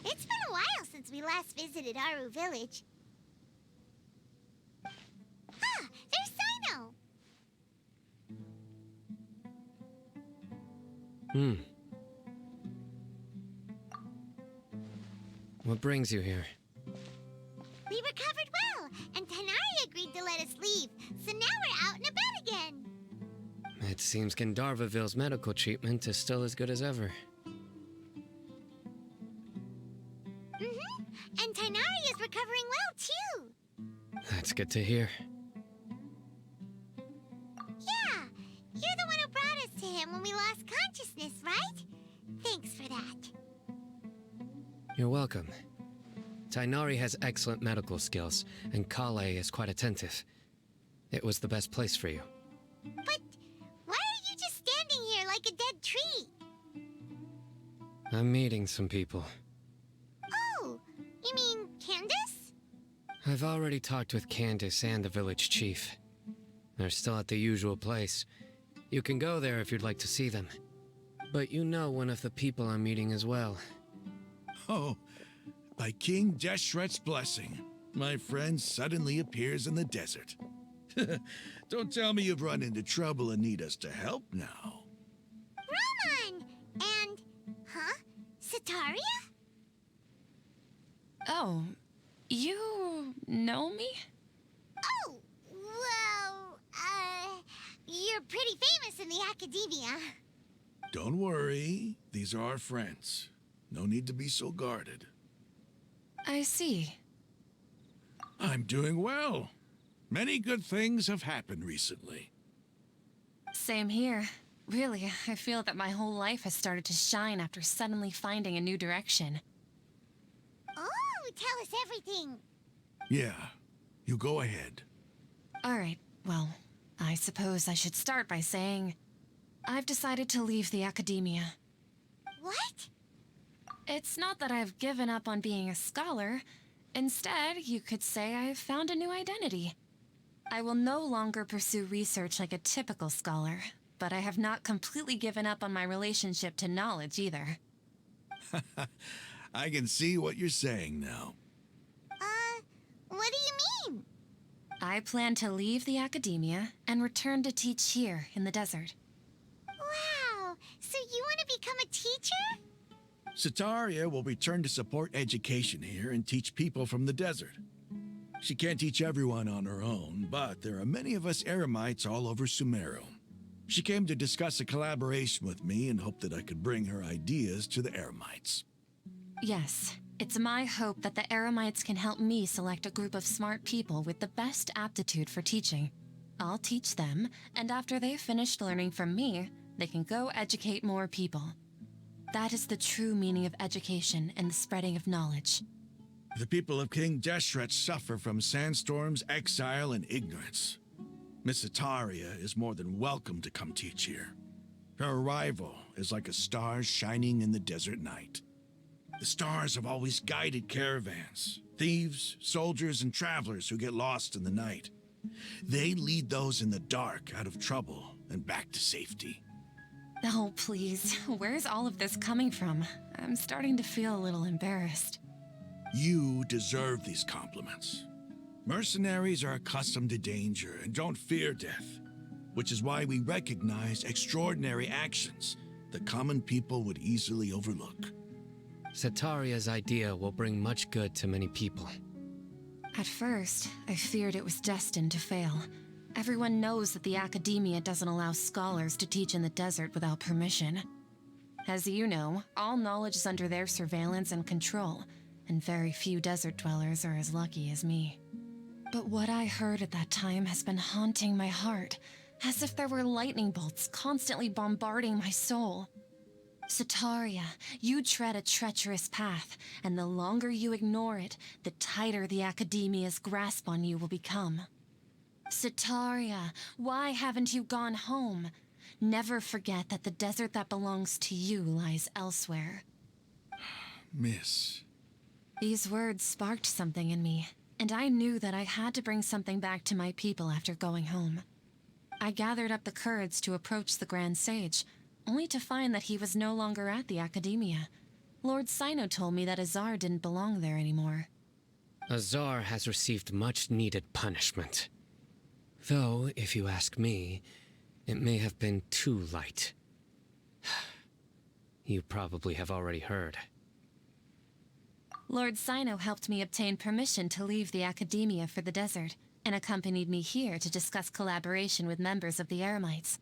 It's been a while since we last visited Aru village. Ah, there's Sino! What brings you here? We recovered well, and Tanari agreed to let us leave, so now we're out and about again. It seems Gandharvaville's medical treatment is still as good as ever. Mm-hmm, and Tanari is recovering well, too. That's good to hear. Yeah, you're the one who brought us to him when we lost consciousness, right? Thanks for that. You're welcome. Tainari has excellent medical skills, and Kale is quite attentive. It was the best place for you. But why are you just standing here like a dead tree? I'm meeting some people. Oh, you mean Candace? I've already talked with Candace and the village chief. They're still at the usual place. You can go there if you'd like to see them. But you know one of the people I'm meeting as well. Oh, by King Deshret's blessing, my friend suddenly appears in the desert. Don't tell me you've run into trouble and need us to help now. Raman! And, Sataria? Oh, you know me? Oh, well, you're pretty famous in the academia. Don't worry, these are our friends. No need to be so guarded. I see. I'm doing well. Many good things have happened recently. Same here. Really, I feel that my whole life has started to shine after suddenly finding a new direction. Oh, tell us everything. Yeah, you go ahead. Alright, well, I suppose I should start by saying I've decided to leave the academia. What? It's not that I've given up on being a scholar. Instead, you could say I've found a new identity. I will no longer pursue research like a typical scholar, but I have not completely given up on my relationship to knowledge either. I can see what you're saying now. What do you mean? I plan to leave the academia and return to teach here in the desert. Wow, so you want to become a teacher? Sataria will return to support education here and teach people from the desert. She can't teach everyone on her own, but there are many of us Eremites all over Sumeru. She came to discuss a collaboration with me and hoped that I could bring her ideas to the Eremites. Yes, it's my hope that the Eremites can help me select a group of smart people with the best aptitude for teaching. I'll teach them, and after they've finished learning from me, they can go educate more people. That is the true meaning of education and the spreading of knowledge. The people of King Deshret suffer from sandstorms, exile, and ignorance. Miss Itaria is more than welcome to come teach here. Her arrival is like a star shining in the desert night. The stars have always guided caravans, thieves, soldiers, and travelers who get lost in the night. They lead those in the dark out of trouble and back to safety. Oh, please. Where's all of this coming from? I'm starting to feel a little embarrassed. You deserve these compliments. Mercenaries are accustomed to danger and don't fear death, which is why we recognize extraordinary actions that common people would easily overlook. Setaria's idea will bring much good to many people. At first, I feared it was destined to fail. Everyone knows that the Academia doesn't allow scholars to teach in the desert without permission. As you know, all knowledge is under their surveillance and control, and very few desert dwellers are as lucky as me. But what I heard at that time has been haunting my heart, as if there were lightning bolts constantly bombarding my soul. Setaria, you tread a treacherous path, and the longer you ignore it, the tighter the Academia's grasp on you will become. Setaria, why haven't you gone home? Never forget that the desert that belongs to you lies elsewhere. Miss. These words sparked something in me, and I knew that I had to bring something back to my people after going home. I gathered up the courage to approach the Grand Sage, only to find that he was no longer at the Academia. Lord Sino told me that Azar didn't belong there anymore. Azar has received much-needed punishment. Though, if you ask me, it may have been too light. You probably have already heard. Lord Sino helped me obtain permission to leave the Academia for the desert, and accompanied me here to discuss collaboration with members of the Eremites.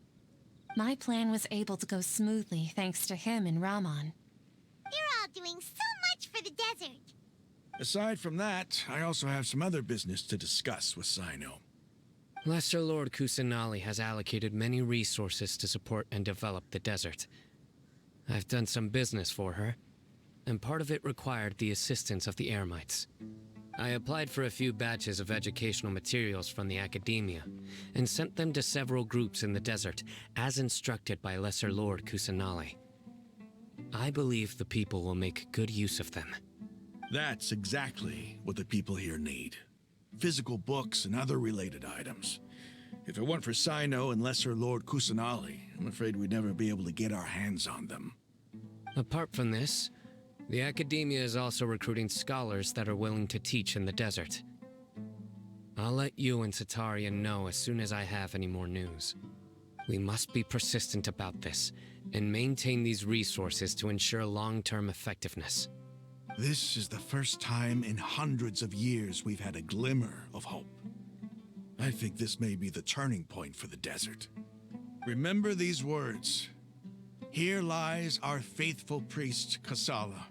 My plan was able to go smoothly thanks to him and Rahman. You're all doing so much for the desert. Aside from that, I also have some other business to discuss with Sino. Lesser Lord Kusanali has allocated many resources to support and develop the desert. I've done some business for her, and part of it required the assistance of the Eremites. I applied for a few batches of educational materials from the Academia, and sent them to several groups in the desert, as instructed by Lesser Lord Kusanali. I believe the people will make good use of them. That's exactly what the people here need. Physical books and other related items. If it weren't for Sino and Lesser Lord Kusanali, I'm afraid we'd never be able to get our hands on them. Apart from this, the Academia is also recruiting scholars that are willing to teach in the desert. I'll let you and Setaria know as soon as I have any more news. We must be persistent about this, and maintain these resources to ensure long-term effectiveness. This is the first time in hundreds of years we've had a glimmer of hope. I think this may be the turning point for the desert. Remember these words. Here lies our faithful priest, Kasala.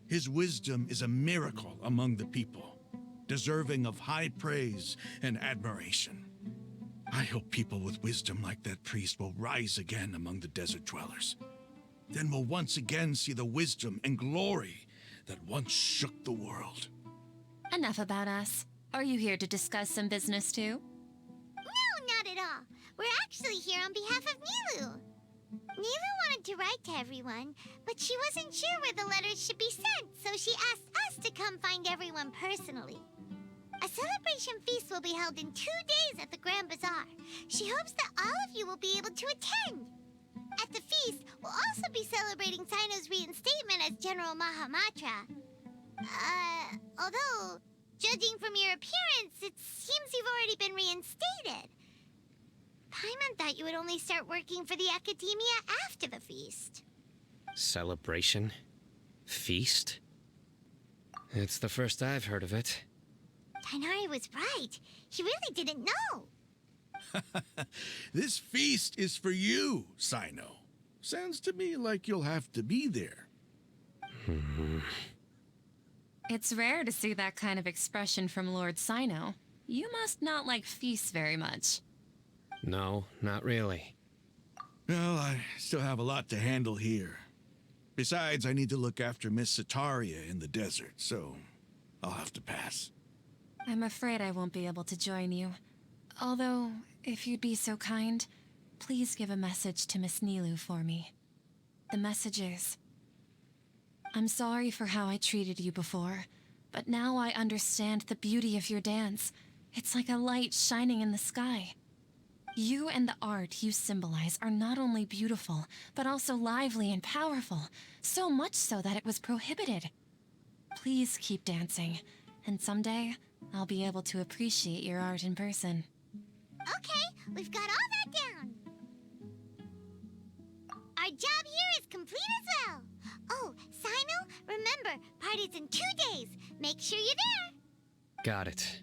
His wisdom is a miracle among the people, deserving of high praise and admiration. I hope people with wisdom like that priest will rise again among the desert dwellers. Then we'll once again see the wisdom and glory that once shook the world. Enough about us. Are you here to discuss some business too? No, not at all. We're actually here on behalf of Nilu. Nilu wanted to write to everyone, but she wasn't sure where the letters should be sent, so she asked us to come find everyone personally. A celebration feast will be held in 2 days at the Grand Bazaar. She hopes that all of you will be able to attend. At the feast, we'll also be celebrating Sino's reinstatement as General Mahamatra. Although, judging from your appearance, it seems you've already been reinstated. Paimon thought you would only start working for the Academia after the feast. Celebration? Feast? It's the first I've heard of it. Tighnari was right. He really didn't know. This feast is for you, Sino. Sounds to me like you'll have to be there. It's rare to see that kind of expression from Lord Sino. You must not like feasts very much. No, not really. Well, I still have a lot to handle here. Besides, I need to look after Miss Sataria in the desert, so I'll have to pass. I'm afraid I won't be able to join you. Although, if you'd be so kind, please give a message to Miss Nilu for me. The message is, I'm sorry for how I treated you before, but now I understand the beauty of your dance. It's like a light shining in the sky. You and the art you symbolize are not only beautiful, but also lively and powerful, so much so that it was prohibited. Please keep dancing, and someday I'll be able to appreciate your art in person. Okay, we've got all that down. Our job here is complete as well. Oh, Sino, remember, party's in 2 days. Make sure you're there. Got it.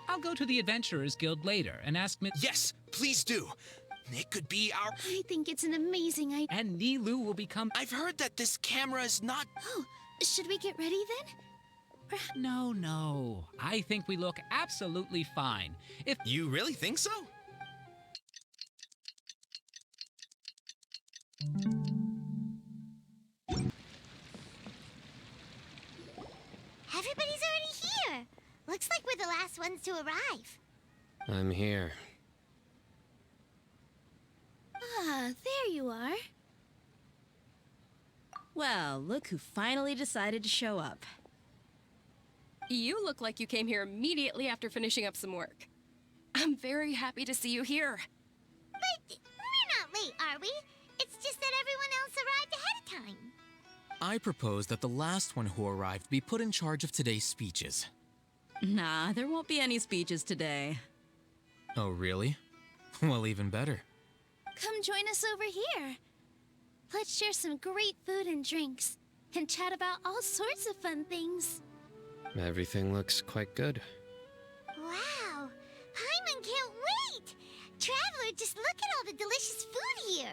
I'll go to the Adventurers Guild later and ask Miss... Yes, please do. It could be our... I think it's an amazing idea. And Nilu will become... I've heard that this camera is not... Oh, should we get ready then? No. I think we look absolutely fine. If You really think so? Everybody's already here. Looks like we're the last ones to arrive. I'm here. Ah, there you are. Well, look who finally decided to show up. You look like you came here immediately after finishing up some work. I'm very happy to see you here. But we're not late, are we? It's just that everyone else arrived ahead of time. I propose that the last one who arrived be put in charge of today's speeches. Nah, there won't be any speeches today. Oh, really? Well, even better. Come join us over here. Let's share some great food and drinks, and chat about all sorts of fun things. Everything looks quite good. Wow, Paimon can't wait! Traveler, just look at all the delicious food here.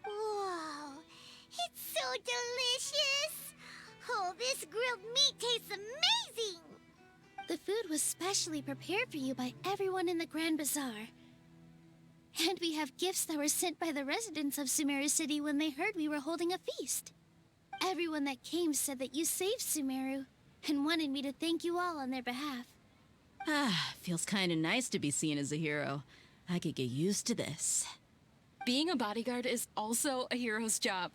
Whoa, it's so delicious! Oh, this grilled meat tastes amazing! The food was specially prepared for you by everyone in the Grand Bazaar. And we have gifts that were sent by the residents of Sumeru City when they heard we were holding a feast. Everyone that came said that you saved Sumeru, and wanted me to thank you all on their behalf. Ah, feels kinda nice to be seen as a hero. I could get used to this. Being a bodyguard is also a hero's job.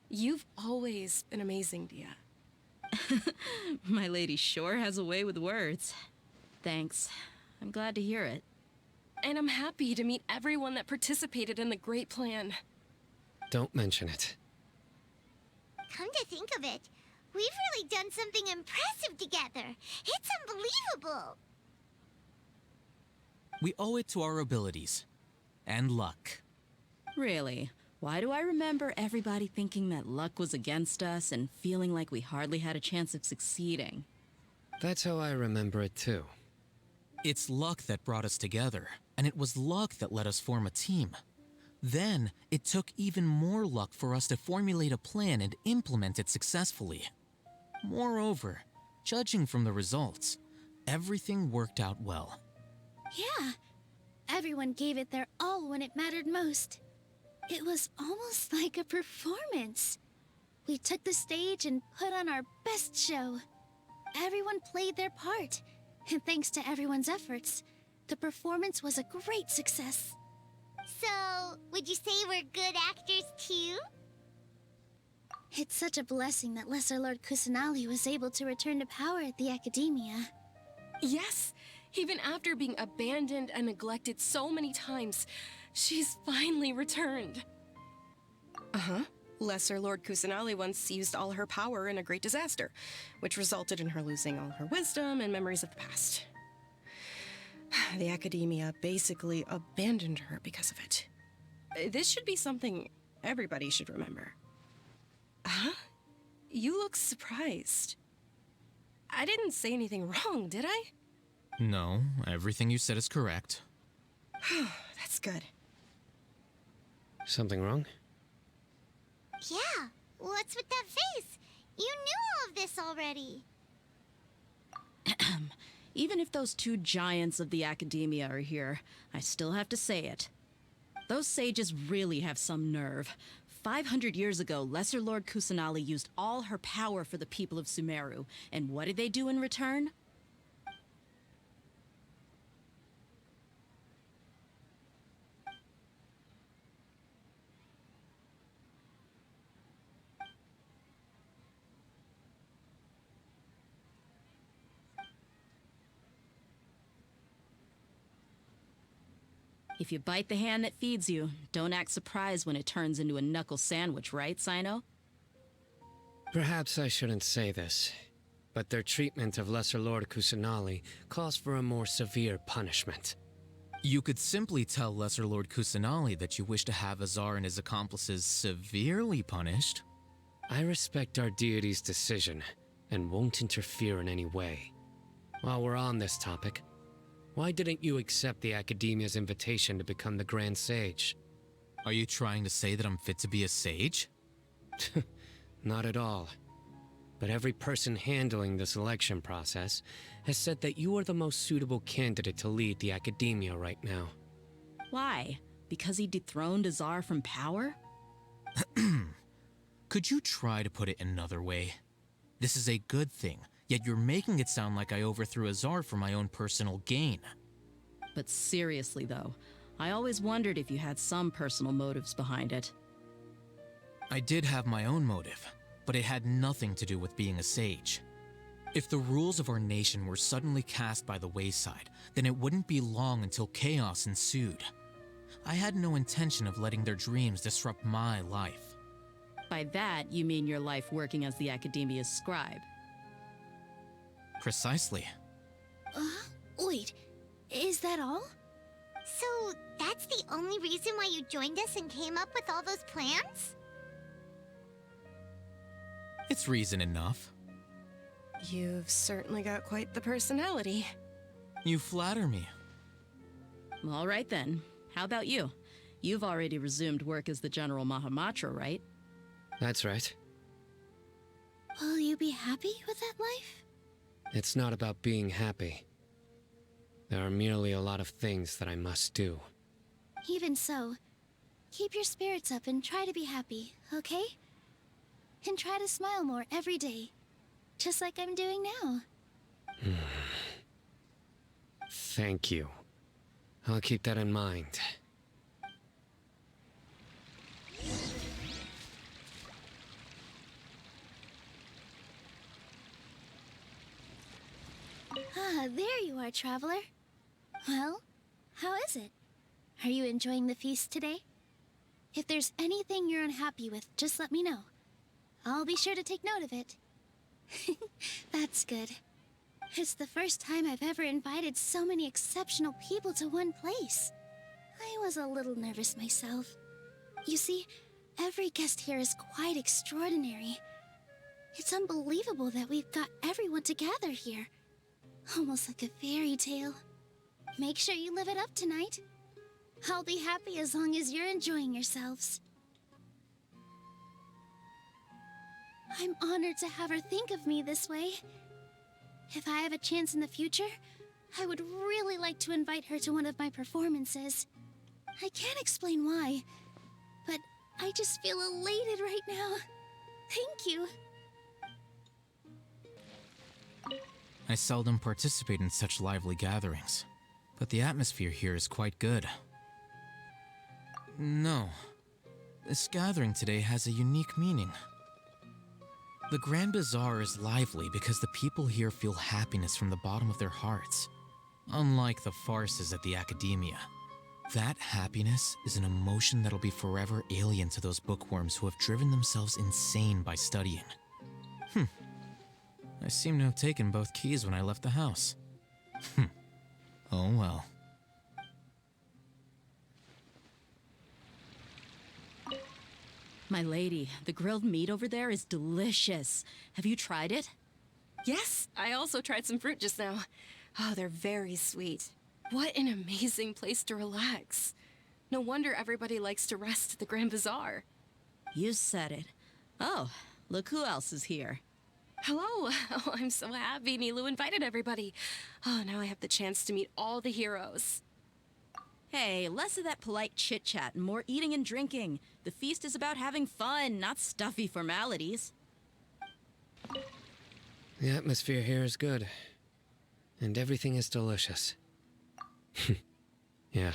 You've always been amazing, Dia. My lady sure has a way with words. Thanks. I'm glad to hear it. And I'm happy to meet everyone that participated in the great plan. Don't mention it. Come to think of it, we've really done something impressive together. It's unbelievable. We owe it to our abilities. And luck. Really? Why do I remember everybody thinking that luck was against us and feeling like we hardly had a chance of succeeding? That's how I remember it too. It's luck that brought us together, and it was luck that let us form a team. Then, it took even more luck for us to formulate a plan and implement it successfully. Moreover, judging from the results, everything worked out well. Yeah, everyone gave it their all when it mattered most. It was almost like a performance. We took the stage and put on our best show. Everyone played their part, and thanks to everyone's efforts, the performance was a great success. So, would you say we're good actors too? It's such a blessing that Lesser Lord Kusanali was able to return to power at the Academia. Yes, even after being abandoned and neglected so many times, she's finally returned. Uh-huh. Lesser Lord Kusanali once used all her power in a great disaster, which resulted in her losing all her wisdom and memories of the past. The Academia basically abandoned her because of it. This should be something everybody should remember. Huh? You look surprised. I didn't say anything wrong, did I? No, everything you said is correct. That's good. Something wrong? Yeah, what's with that face? You knew all of this already. Even if those two giants of the academia are here, I still have to say it. Those sages really have some nerve. 500 years ago, Lesser Lord Kusanali used all her power for the people of Sumeru. And what did they do in return? If you bite the hand that feeds you, don't act surprised when it turns into a knuckle sandwich, right, Sino? Perhaps I shouldn't say this, but their treatment of Lesser Lord Kusanali calls for a more severe punishment. You could simply tell Lesser Lord Kusanali that you wish to have Azar and his accomplices severely punished. I respect our deity's decision, and won't interfere in any way. While we're on this topic, why didn't you accept the Academia's invitation to become the Grand Sage? Are you trying to say that I'm fit to be a sage? Not at all. But every person handling the selection process has said that you are the most suitable candidate to lead the Academia right now. Why? Because he dethroned Azar from power? Could you try to put it another way? This is a good thing, yet you're making it sound like I overthrew Azar for my own personal gain. But seriously, though, I always wondered if you had some personal motives behind it. I did have my own motive, but it had nothing to do with being a sage. If the rules of our nation were suddenly cast by the wayside, then it wouldn't be long until chaos ensued. I had no intention of letting their dreams disrupt my life. By that, you mean your life working as the Academia's scribe. Precisely. Wait, is that all? So, that's the only reason why you joined us and came up with all those plans? It's reason enough. You've certainly got quite the personality. You flatter me. All right then. How about you? You've already resumed work as the General Mahamatra, right? That's right. Will you be happy with that life? It's not about being happy. There are merely a lot of things that I must do. Even so, keep your spirits up and try to be happy, okay? And try to smile more every day, just like I'm doing now. Thank you. I'll keep that in mind. Ah, there you are, traveler. Well, how is it? Are you enjoying the feast today? If there's anything you're unhappy with, just let me know. I'll be sure to take note of it. That's good. It's the first time I've ever invited so many exceptional people to one place. I was a little nervous myself. You see, every guest here is quite extraordinary. It's unbelievable that we've got everyone together here. Almost like a fairy tale. Make sure you live it up tonight. I'll be happy as long as you're enjoying yourselves. I'm honored to have her think of me this way. If I have a chance in the future, I would really like to invite her to one of my performances. I can't explain why, but I just feel elated right now. Thank you. I seldom participate in such lively gatherings, but the atmosphere here is quite good. No, this gathering today has a unique meaning. The Grand Bazaar is lively because the people here feel happiness from the bottom of their hearts, unlike the farces at the Academia. That happiness is an emotion that'll be forever alien to those bookworms who have driven themselves insane by studying. I seem to have taken both keys when I left the house. Oh well. My lady, the grilled meat over there is delicious. Have you tried it? Yes, I also tried some fruit just now. Oh, they're very sweet. What an amazing place to relax. No wonder everybody likes to rest at the Grand Bazaar. You said it. Oh, look who else is here. Hello. Oh, I'm so happy Nilu invited everybody. Oh, now I have the chance to meet all the heroes. Hey, less of that polite chit-chat and more eating and drinking. The feast is about having fun, not stuffy formalities. The atmosphere here is good. And everything is delicious. Yeah.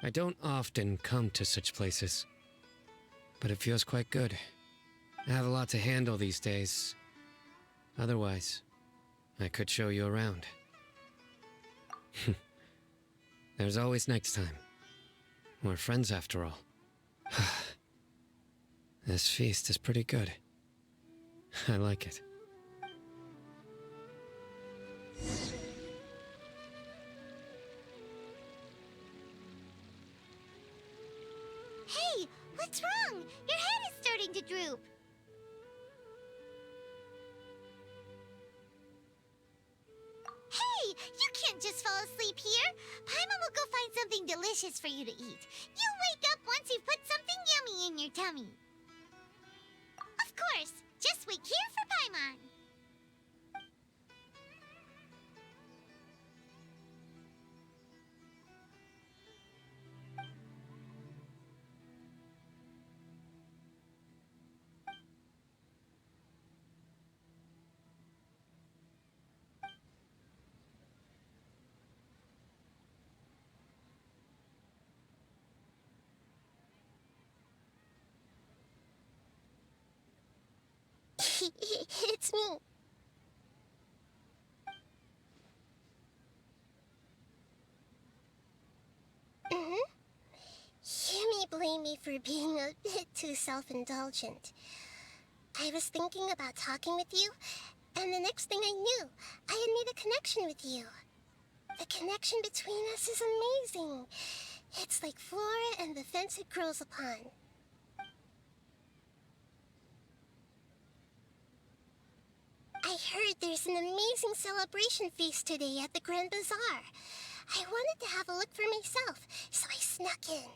I don't often come to such places. But it feels quite good. I have a lot to handle these days. Otherwise, I could show you around. There's always next time. We're friends after all. This feast is pretty good. I like it. Hey, what's wrong? Your head is starting to droop. Hey, you can't just fall asleep here. Paimon will go find something delicious for you to eat. You'll wake up once you've put something yummy in your tummy. Of course, just wait here for Paimon. It's me. You may blame me for being a bit too self-indulgent. I was thinking about talking with you, and the next thing I knew, I had made a connection with you. The connection between us is amazing. It's like flora and the fence it grows upon. I heard there's an amazing celebration feast today at the Grand Bazaar. I wanted to have a look for myself, so I snuck in.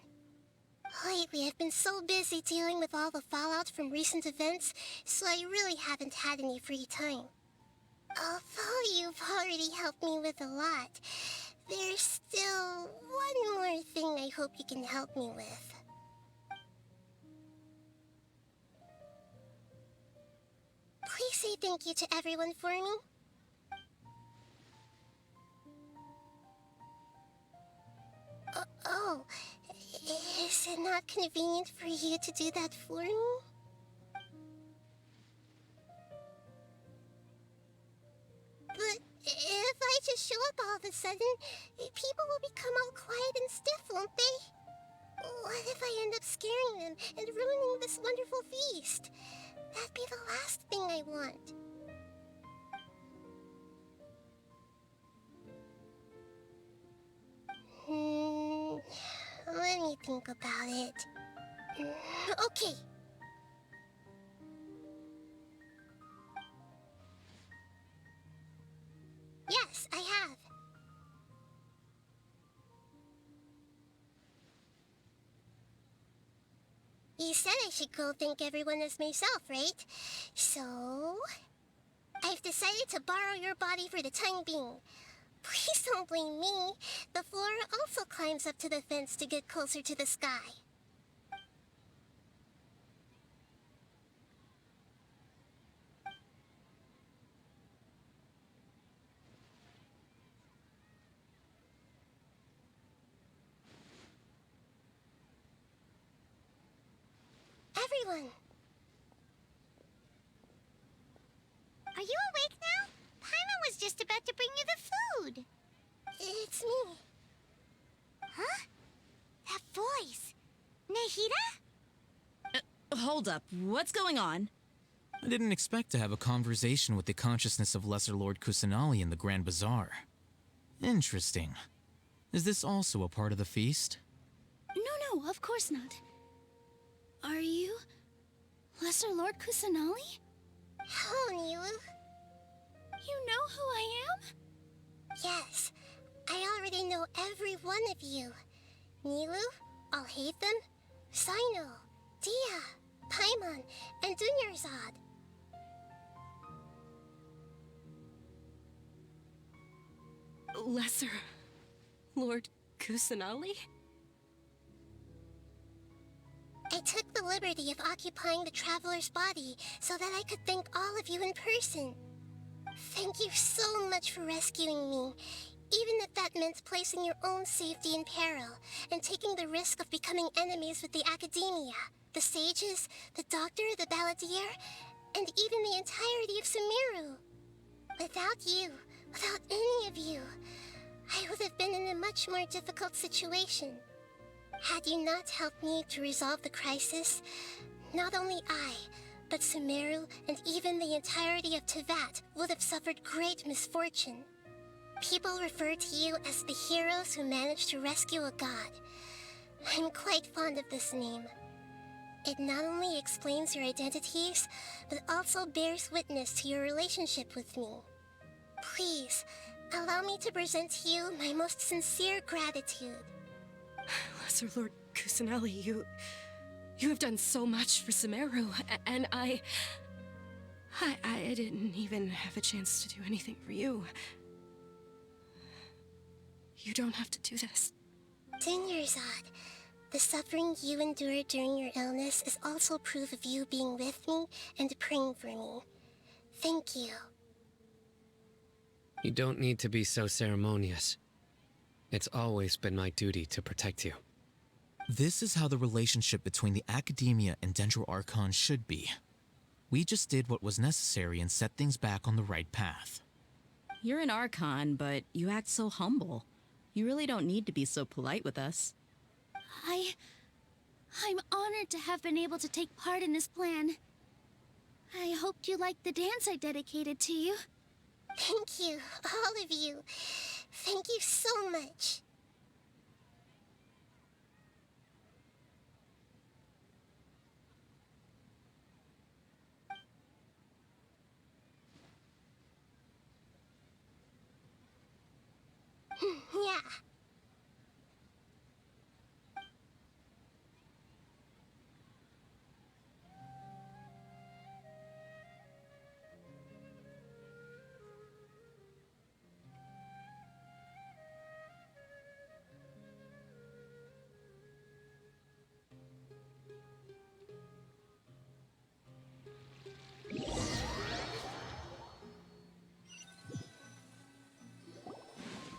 Lately, I've been so busy dealing with all the fallout from recent events, so I really haven't had any free time. Although you've already helped me with a lot, there's still one more thing I hope you can help me with. Please say thank you to everyone for me. Oh, is it not convenient for you to do that for me? But if I just show up all of a sudden, people will become all quiet and stiff, won't they? What if I end up scaring them and ruining this wonderful feast? That'd be the last thing I want. Let me think about it. Okay. Yes, I have. You said I should go thank everyone as myself, right? So, I've decided to borrow your body for the time being. Please don't blame me. The flora also climbs up to the fence to get closer to the sky. Everyone! Are you awake now? Paimon was just about to bring you the food. It's me. Huh? That voice. Nahida? Hold up. What's going on? I didn't expect to have a conversation with the consciousness of Lesser Lord Kusanali in the Grand Bazaar. Interesting. Is this also a part of the feast? No, of course not. Are you Lesser Lord Kusanali? Hello, Nilu. You know who I am? Yes, I already know every one of you. Nilu, Alhaitham, Sino, Dia, Paimon, and Dunyarzad. Lesser Lord Kusanali? I took the liberty of occupying the Traveler's body so that I could thank all of you in person. Thank you so much for rescuing me, even if that meant placing your own safety in peril and taking the risk of becoming enemies with the Academia, the Sages, the Doctor, the Balladeer, and even the entirety of Sumeru. Without you, without any of you, I would have been in a much more difficult situation. Had you not helped me to resolve the crisis, not only I, but Sumeru and even the entirety of Tevat would have suffered great misfortune. People refer to you as the heroes who managed to rescue a god. I'm quite fond of this name. It not only explains your identities, but also bears witness to your relationship with me. Please, allow me to present to you my most sincere gratitude. Lesser Lord Kusanali, you have done so much for Sumeru, and I didn't even have a chance to do anything for you. You don't have to do this. Dunyarzad, the suffering you endured during your illness is also proof of you being with me and praying for me. Thank you. You don't need to be so ceremonious. It's always been my duty to protect you. This is how the relationship between the Academia and Dendro Archon should be. We just did what was necessary and set things back on the right path. You're an Archon, but you act so humble. You really don't need to be so polite with us. I'm honored to have been able to take part in this plan. I hoped you liked the dance I dedicated to you. Thank you, all of you. Thank you so much. Yeah.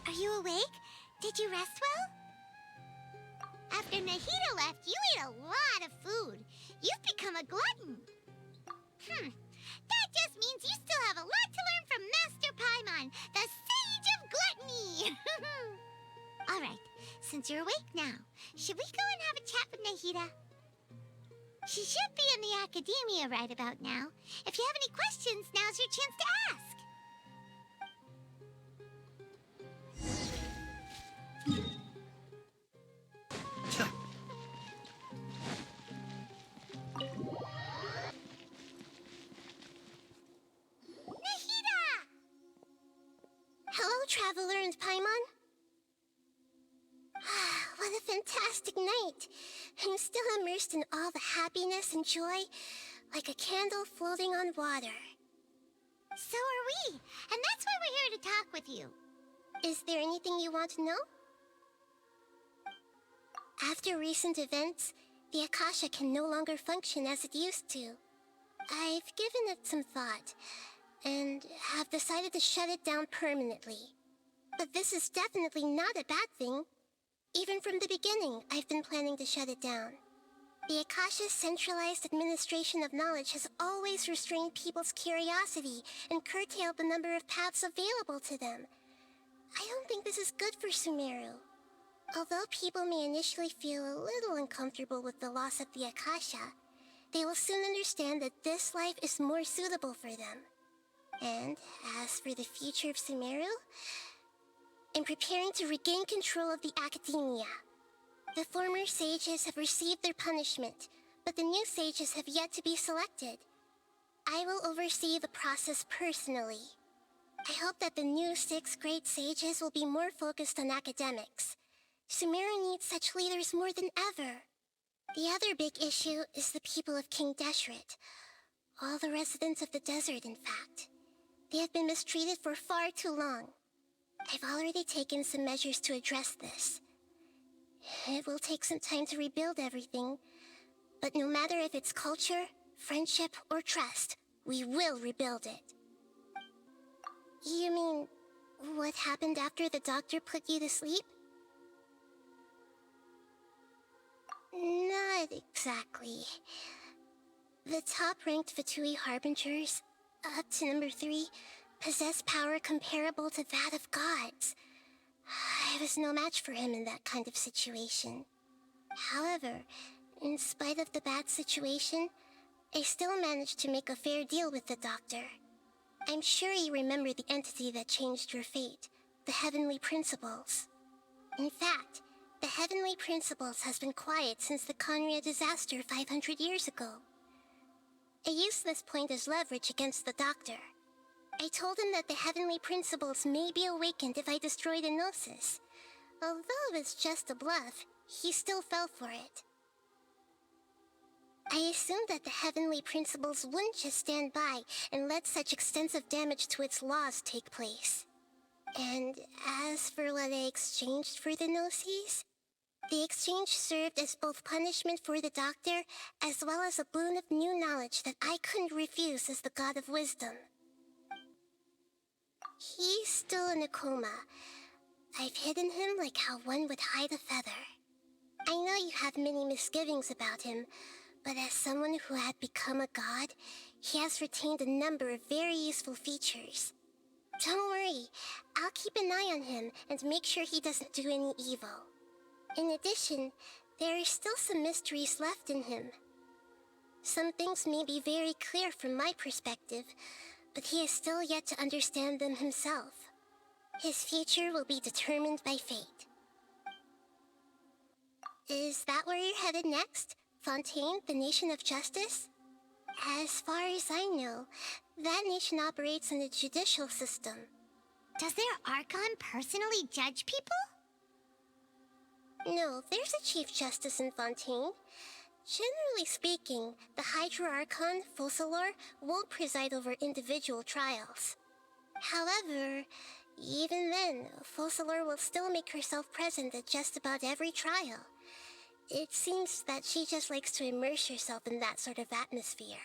Are you awake? Did you rest well? After Nahida left, you ate a lot of food. You've become a glutton. That just means you still have a lot to learn from Master Paimon, the Sage of Gluttony. All right, since you're awake now, should we go and have a chat with Nahida? She should be in the Academia right about now. If you have any questions, now's your chance to ask. Hello, Traveler and Paimon. What a fantastic night. I'm still immersed in all the happiness and joy, like a candle floating on water. So are we, and that's why we're here to talk with you. Is there anything you want to know? After recent events, the Akasha can no longer function as it used to. I've given it some thought, and have decided to shut it down permanently. But this is definitely not a bad thing. Even from the beginning, I've been planning to shut it down. The Akasha's centralized administration of knowledge has always restrained people's curiosity and curtailed the number of paths available to them. I don't think this is good for Sumeru. Although people may initially feel a little uncomfortable with the loss of the Akasha, they will soon understand that this life is more suitable for them. And as for the future of Sumeru, I'm preparing to regain control of the Academia. The former sages have received their punishment, but the new sages have yet to be selected. I will oversee the process personally. I hope that the new 6th grade sages will be more focused on academics. Sumeru needs such leaders more than ever. The other big issue is the people of King Deshret. All the residents of the desert, in fact. They have been mistreated for far too long. I've already taken some measures to address this. It will take some time to rebuild everything, but no matter if it's culture, friendship, or trust, we will rebuild it. You mean, what happened after the doctor put you to sleep? Not exactly. The top-ranked Fatui Harbingers, up to number 3, possess power comparable to that of gods. I was no match for him in that kind of situation. However, in spite of the bad situation, I still managed to make a fair deal with the doctor. I'm sure you remember the entity that changed your fate, the Heavenly Principles. In fact, the Heavenly Principles has been quiet since the Conria disaster 500 years ago. I used this point as leverage against the doctor. I told him that the Heavenly Principles may be awakened if I destroy the Gnosis. Although it's just a bluff, he still fell for it. I assumed that the Heavenly Principles wouldn't just stand by and let such extensive damage to its laws take place. And as for what I exchanged for the Gnosis, the exchange served as both punishment for the doctor, as well as a boon of new knowledge that I couldn't refuse as the God of Wisdom. He's still in a coma. I've hidden him like how one would hide a feather. I know you have many misgivings about him, but as someone who had become a god, he has retained a number of very useful features. Don't worry, I'll keep an eye on him and make sure he doesn't do any evil. In addition, there are still some mysteries left in him. Some things may be very clear from my perspective, but he is still yet to understand them himself. His future will be determined by fate. Is that where you're headed next? Fontaine, the Nation of Justice? As far as I know, that nation operates in a judicial system. Does their Archon personally judge people? No, there's a Chief Justice in Fontaine. Generally speaking, the Hydra Archon, Focalor, won't preside over individual trials. However, even then, Focalor will still make herself present at just about every trial. It seems that she just likes to immerse herself in that sort of atmosphere.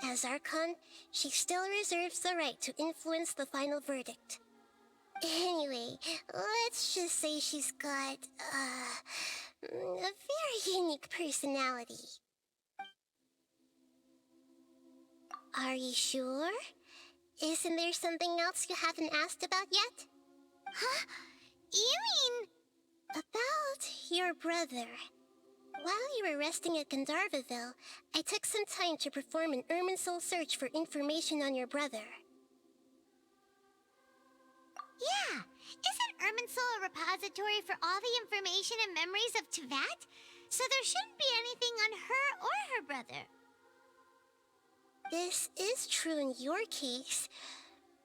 As Archon, she still reserves the right to influence the final verdict. Anyway, let's just say she's got, a very unique personality. Are you sure? Isn't there something else you haven't asked about yet? Huh? You mean... About your brother. While you were resting at Gandharvaville, I took some time to perform an Irminsul search for information on your brother. Yeah! Isn't Irminsul a repository for all the information and memories of Teyvat? So there shouldn't be anything on her or her brother. This is true in your case.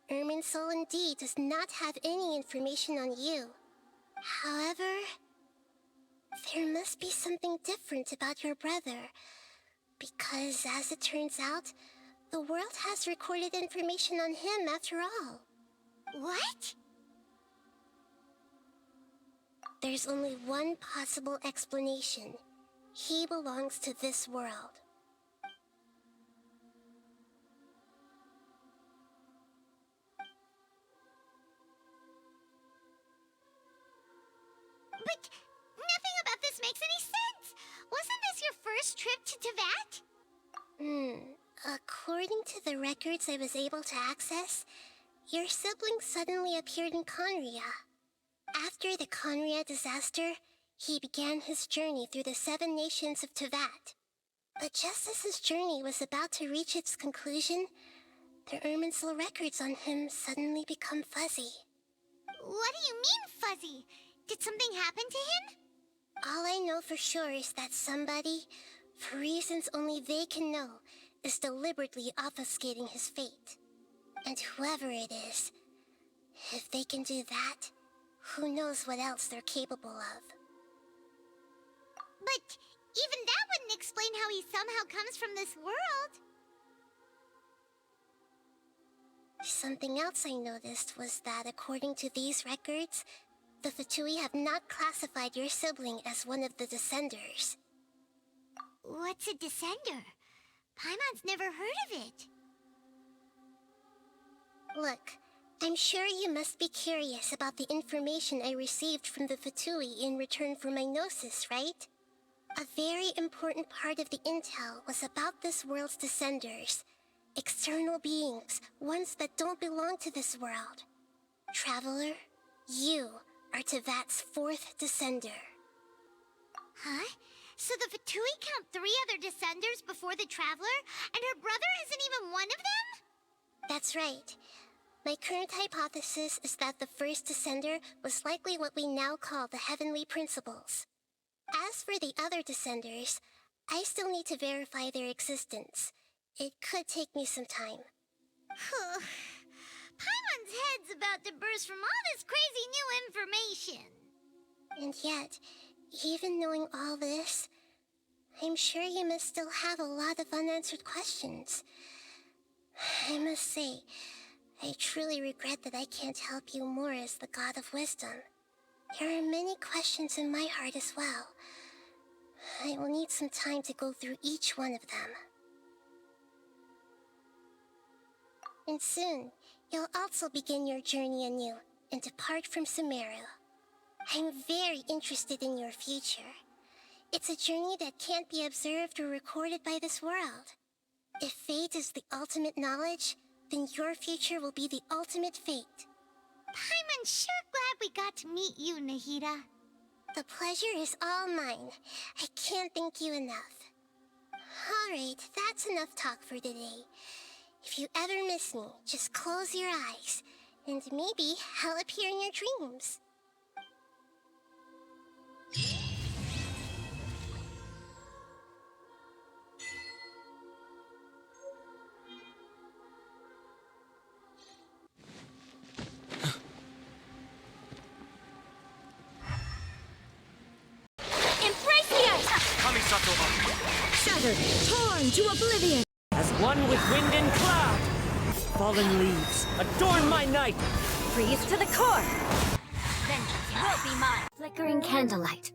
Irminsul indeed does not have any information on you. However, there must be something different about your brother. Because as it turns out, the world has recorded information on him after all. What? There's only one possible explanation. He belongs to this world. But nothing about this makes any sense! Wasn't this your first trip to Teyvat? According to the records I was able to access, your sibling suddenly appeared in Conria. After the Conria disaster, he began his journey through the 7 nations of Teyvat. But just as his journey was about to reach its conclusion, the Irminsul records on him suddenly become fuzzy. What do you mean, fuzzy? Did something happen to him? All I know for sure is that somebody, for reasons only they can know, is deliberately obfuscating his fate. And whoever it is, if they can do that, who knows what else they're capable of. But even that wouldn't explain how he somehow comes from this world. Something else I noticed was that according to these records, the Fatui have not classified your sibling as one of the Descenders. What's a Descender? Paimon's never heard of it. Look, I'm sure you must be curious about the information I received from the Fatui in return for my gnosis, right? A very important part of the intel was about this world's Descenders. External beings, ones that don't belong to this world. Traveler, you are Tevat's fourth Descender. Huh? So the Fatui count 3 other Descenders before the Traveler, and her brother isn't even one of them? That's right. My current hypothesis is that the first Descender was likely what we now call the Heavenly Principles. As for the other Descenders, I still need to verify their existence. It could take me some time. Paimon's head's about to burst from all this crazy new information. And yet, even knowing all this, I'm sure you must still have a lot of unanswered questions. I must say, I truly regret that I can't help you more as the God of Wisdom. There are many questions in my heart as well. I will need some time to go through each one of them. And soon, you'll also begin your journey anew and depart from Sumeru. I'm very interested in your future. It's a journey that can't be observed or recorded by this world. If fate is the ultimate knowledge, then your future will be the ultimate fate. Paimon's sure glad we got to meet you, Nahida. The pleasure is all mine. I can't thank you enough. Alright, that's enough talk for today. If you ever miss me, just close your eyes, and maybe I'll appear in your dreams. Shattered, torn to oblivion. As one with wind and cloud, fallen leaves adorn my night. Freeze to the core. Vengeance will be mine. Flickering candlelight.